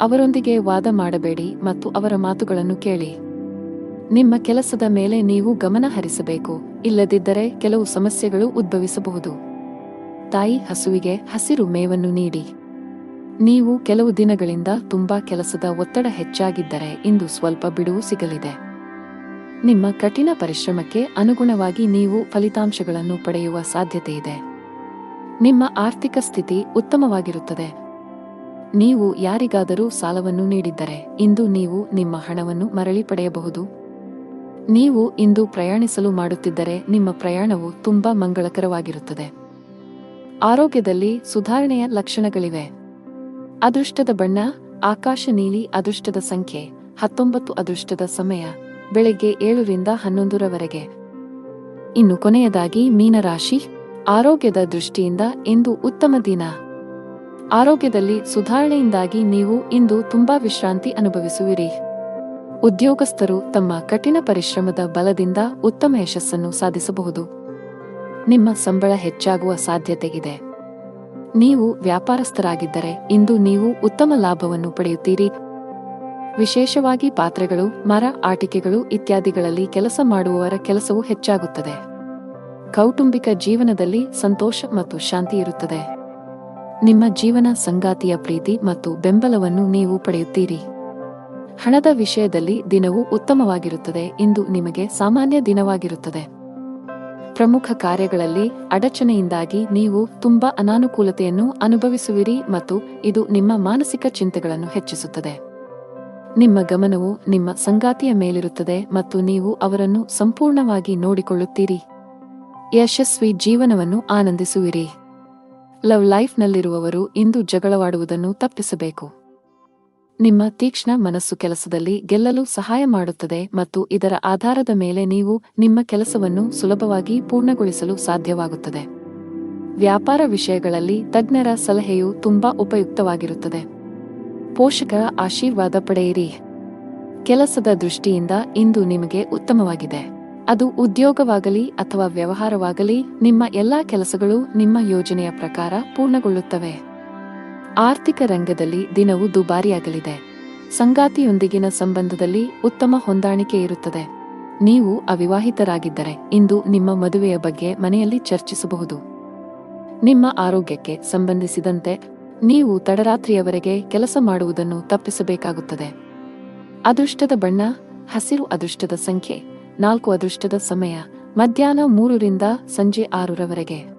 ಅವರೊಂದಿಗೆ ವಾದ ಮಾಡಬೇಡಿ ಮತ್ತು ಅವರ ಮಾತುಗಳನ್ನು ಕೇಳಿ. ನಿಮ್ಮ ಕೆಲಸದ ಮೇಲೆ ನೀವು ಗಮನ ಹರಿಸಬೇಕು, ಇಲ್ಲದಿದ್ದರೆ ಕೆಲವು ಸಮಸ್ಯೆಗಳು ಉದ್ಭವಿಸಬಹುದು. ತಾಯಿ ಹಸುವಿಗೆ ಹಸಿರು ಮೇವನ್ನು ನೀಡಿ. ನೀವು ಕೆಲವು ದಿನಗಳಿಂದ ತುಂಬಾ ಕೆಲಸದ ಒತ್ತಡ ಹೆಚ್ಚಾಗಿದ್ದರೆ ಇಂದು ಸ್ವಲ್ಪ ಬಿಡುವು ಸಿಗಲಿದೆ. ನಿಮ್ಮ ಕಠಿಣ ಪರಿಶ್ರಮಕ್ಕೆ ಅನುಗುಣವಾಗಿ ನೀವು ಫಲಿತಾಂಶಗಳನ್ನು ಪಡೆಯುವ ಸಾಧ್ಯತೆಯಿದೆ. ನಿಮ್ಮ ಆರ್ಥಿಕ ಸ್ಥಿತಿ ಉತ್ತಮವಾಗಿರುತ್ತದೆ. ನೀವು ಯಾರಿಗಾದರೂ ಸಾಲವನ್ನು ನೀಡಿದ್ದರೆ ಇಂದು ನೀವು ನಿಮ್ಮ ಹಣವನ್ನು ಮರಳಿ ಪಡೆಯಬಹುದು. ನೀವು ಇಂದು ಪ್ರಯಾಣಿಸಲು ಮಾಡುತ್ತಿದ್ದರೆ ನಿಮ್ಮ ಪ್ರಯಾಣವು ತುಂಬಾ ಮಂಗಳಕರವಾಗಿರುತ್ತದೆ. ಆರೋಗ್ಯದಲ್ಲಿ ಸುಧಾರಣೆಯ ಲಕ್ಷಣಗಳಿವೆ. ಅದೃಷ್ಟದ ಬಣ್ಣ ಆಕಾಶ ನೀಲಿ. ಅದೃಷ್ಟದ ಸಂಖ್ಯೆ 19. ಅದೃಷ್ಟದ ಸಮಯ ಬೆಳಗ್ಗೆ 7 ರಿಂದ 11ರವರೆಗೆ. ಇನ್ನು ಕೊನೆಯದಾಗಿ ಮೀನರಾಶಿ. ಆರೋಗ್ಯದ ದೃಷ್ಟಿಯಿಂದ ಇಂದು ಉತ್ತಮ ದಿನ. ಆರೋಗ್ಯದಲ್ಲಿ ಸುಧಾರಣೆಯಿಂದಾಗಿ ನೀವು ಇಂದು ತುಂಬಾ ವಿಶ್ರಾಂತಿ ಅನುಭವಿಸುವಿರಿ. ಉದ್ಯೋಗಸ್ಥರು ತಮ್ಮ ಕಠಿಣ ಪರಿಶ್ರಮದ ಬಲದಿಂದ ಉತ್ತಮ ಯಶಸ್ಸನ್ನು ಸಾಧಿಸಬಹುದು. ನಿಮ್ಮ ಸಂಬಳ ಹೆಚ್ಚಾಗುವ ಸಾಧ್ಯತೆಯಿದೆ. ನೀವು ವ್ಯಾಪಾರಸ್ಥರಾಗಿದ್ದರೆ ಇಂದು ನೀವು ಉತ್ತಮ ಲಾಭವನ್ನು ಪಡೆಯುತ್ತೀರಿ. ವಿಶೇಷವಾಗಿ ಪಾತ್ರೆಗಳು, ಮರ, ಆಟಿಕೆಗಳು ಇತ್ಯಾದಿಗಳಲ್ಲಿ ಕೆಲಸ ಮಾಡುವವರ ಕೆಲಸವು ಹೆಚ್ಚಾಗುತ್ತದೆ. ಕೌಟುಂಬಿಕ ಜೀವನದಲ್ಲಿ ಸಂತೋಷ ಮತ್ತು ಶಾಂತಿ ಇರುತ್ತದೆ. ನಿಮ್ಮ ಜೀವನ ಸಂಗಾತಿಯ ಪ್ರೀತಿ ಮತ್ತು ಬೆಂಬಲವನ್ನು ನೀವು ಪಡೆಯುತ್ತೀರಿ. ಹಣದ ವಿಷಯದಲ್ಲಿ ದಿನವು ಉತ್ತಮವಾಗಿರುತ್ತದೆ. ಇಂದು ನಿಮಗೆ ಸಾಮಾನ್ಯ ದಿನವಾಗಿರುತ್ತದೆ. ಪ್ರಮುಖ ಕಾರ್ಯಗಳಲ್ಲಿ ಅಡಚಣೆಯಿಂದಾಗಿ ನೀವು ತುಂಬಾ ಅನಾನುಕೂಲತೆಯನ್ನು ಅನುಭವಿಸುವಿರಿ ಮತ್ತು ಇದು ನಿಮ್ಮ ಮಾನಸಿಕ ಚಿಂತೆಗಳನ್ನು ಹೆಚ್ಚಿಸುತ್ತದೆ. ನಿಮ್ಮ ಗಮನವು ನಿಮ್ಮ ಸಂಗಾತಿಯ ಮೇಲಿರುತ್ತದೆ ಮತ್ತು ನೀವು ಅವರನ್ನು ಸಂಪೂರ್ಣವಾಗಿ ನೋಡಿಕೊಳ್ಳುತ್ತೀರಿ. ಯಶಸ್ವಿ ಜೀವನವನ್ನು ಆನಂದಿಸುವಿರಿ. ಲವ್ ಲೈಫ್ನಲ್ಲಿರುವವರು ಇಂದು ಜಗಳವಾಡುವುದನ್ನು ತಪ್ಪಿಸಬೇಕು. ನಿಮ್ಮ ತೀಕ್ಷ್ಣ ಮನಸ್ಸು ಕೆಲಸದಲ್ಲಿ ಗೆಲ್ಲಲು ಸಹಾಯ ಮಾಡುತ್ತದೆ ಮತ್ತು ಇದರ ಆಧಾರದ ಮೇಲೆ ನೀವು ನಿಮ್ಮ ಕೆಲಸವನ್ನು ಸುಲಭವಾಗಿ ಪೂರ್ಣಗೊಳಿಸಲು ಸಾಧ್ಯವಾಗುತ್ತದೆ. ವ್ಯಾಪಾರ ವಿಷಯಗಳಲ್ಲಿ ತಜ್ಞರ ಸಲಹೆಯು ತುಂಬಾ ಉಪಯುಕ್ತವಾಗಿರುತ್ತದೆ. ಪೋಷಕರ ಆಶೀರ್ವಾದ ಪಡೆಯಿರಿ. ಕೆಲಸದ ದೃಷ್ಟಿಯಿಂದ ಇಂದು ನಿಮಗೆ ಉತ್ತಮವಾಗಿದೆ. ಅದು ಉದ್ಯೋಗವಾಗಲಿ ಅಥವಾ ವ್ಯವಹಾರವಾಗಲಿ, ನಿಮ್ಮ ಎಲ್ಲಾ ಕೆಲಸಗಳು ನಿಮ್ಮ ಯೋಜನೆಯ ಪ್ರಕಾರ ಪೂರ್ಣಗೊಳ್ಳುತ್ತವೆ. ಆರ್ಥಿಕ ರಂಗದಲ್ಲಿ ದಿನವು ದುಬಾರಿಯಾಗಲಿದೆ. ಸಂಗಾತಿಯೊಂದಿಗಿನ ಸಂಬಂಧದಲ್ಲಿ ಉತ್ತಮ ಹೊಂದಾಣಿಕೆ ಇರುತ್ತದೆ. ನೀವು ಅವಿವಾಹಿತರಾಗಿದ್ದರೆ ಇಂದು ನಿಮ್ಮ ಮದುವೆಯ ಬಗ್ಗೆ ಮನೆಯಲ್ಲಿ ಚರ್ಚಿಸಬಹುದು. ನಿಮ್ಮ ಆರೋಗ್ಯಕ್ಕೆ ಸಂಬಂಧಿಸಿದಂತೆ ನೀವು ತಡರಾತ್ರಿಯವರೆಗೆ ಕೆಲಸ ಮಾಡುವುದನ್ನು ತಪ್ಪಿಸಬೇಕಾಗುತ್ತದೆ. ಅದೃಷ್ಟದ ಬಣ್ಣ ಹಸಿರು. ಅದೃಷ್ಟದ ಸಂಖ್ಯೆ 4. ಅದೃಷ್ಟದ ಸಮಯ ಮಧ್ಯಾಹ್ನ 3 ರಿಂದ ಸಂಜೆ 6 ರವರೆಗೆ.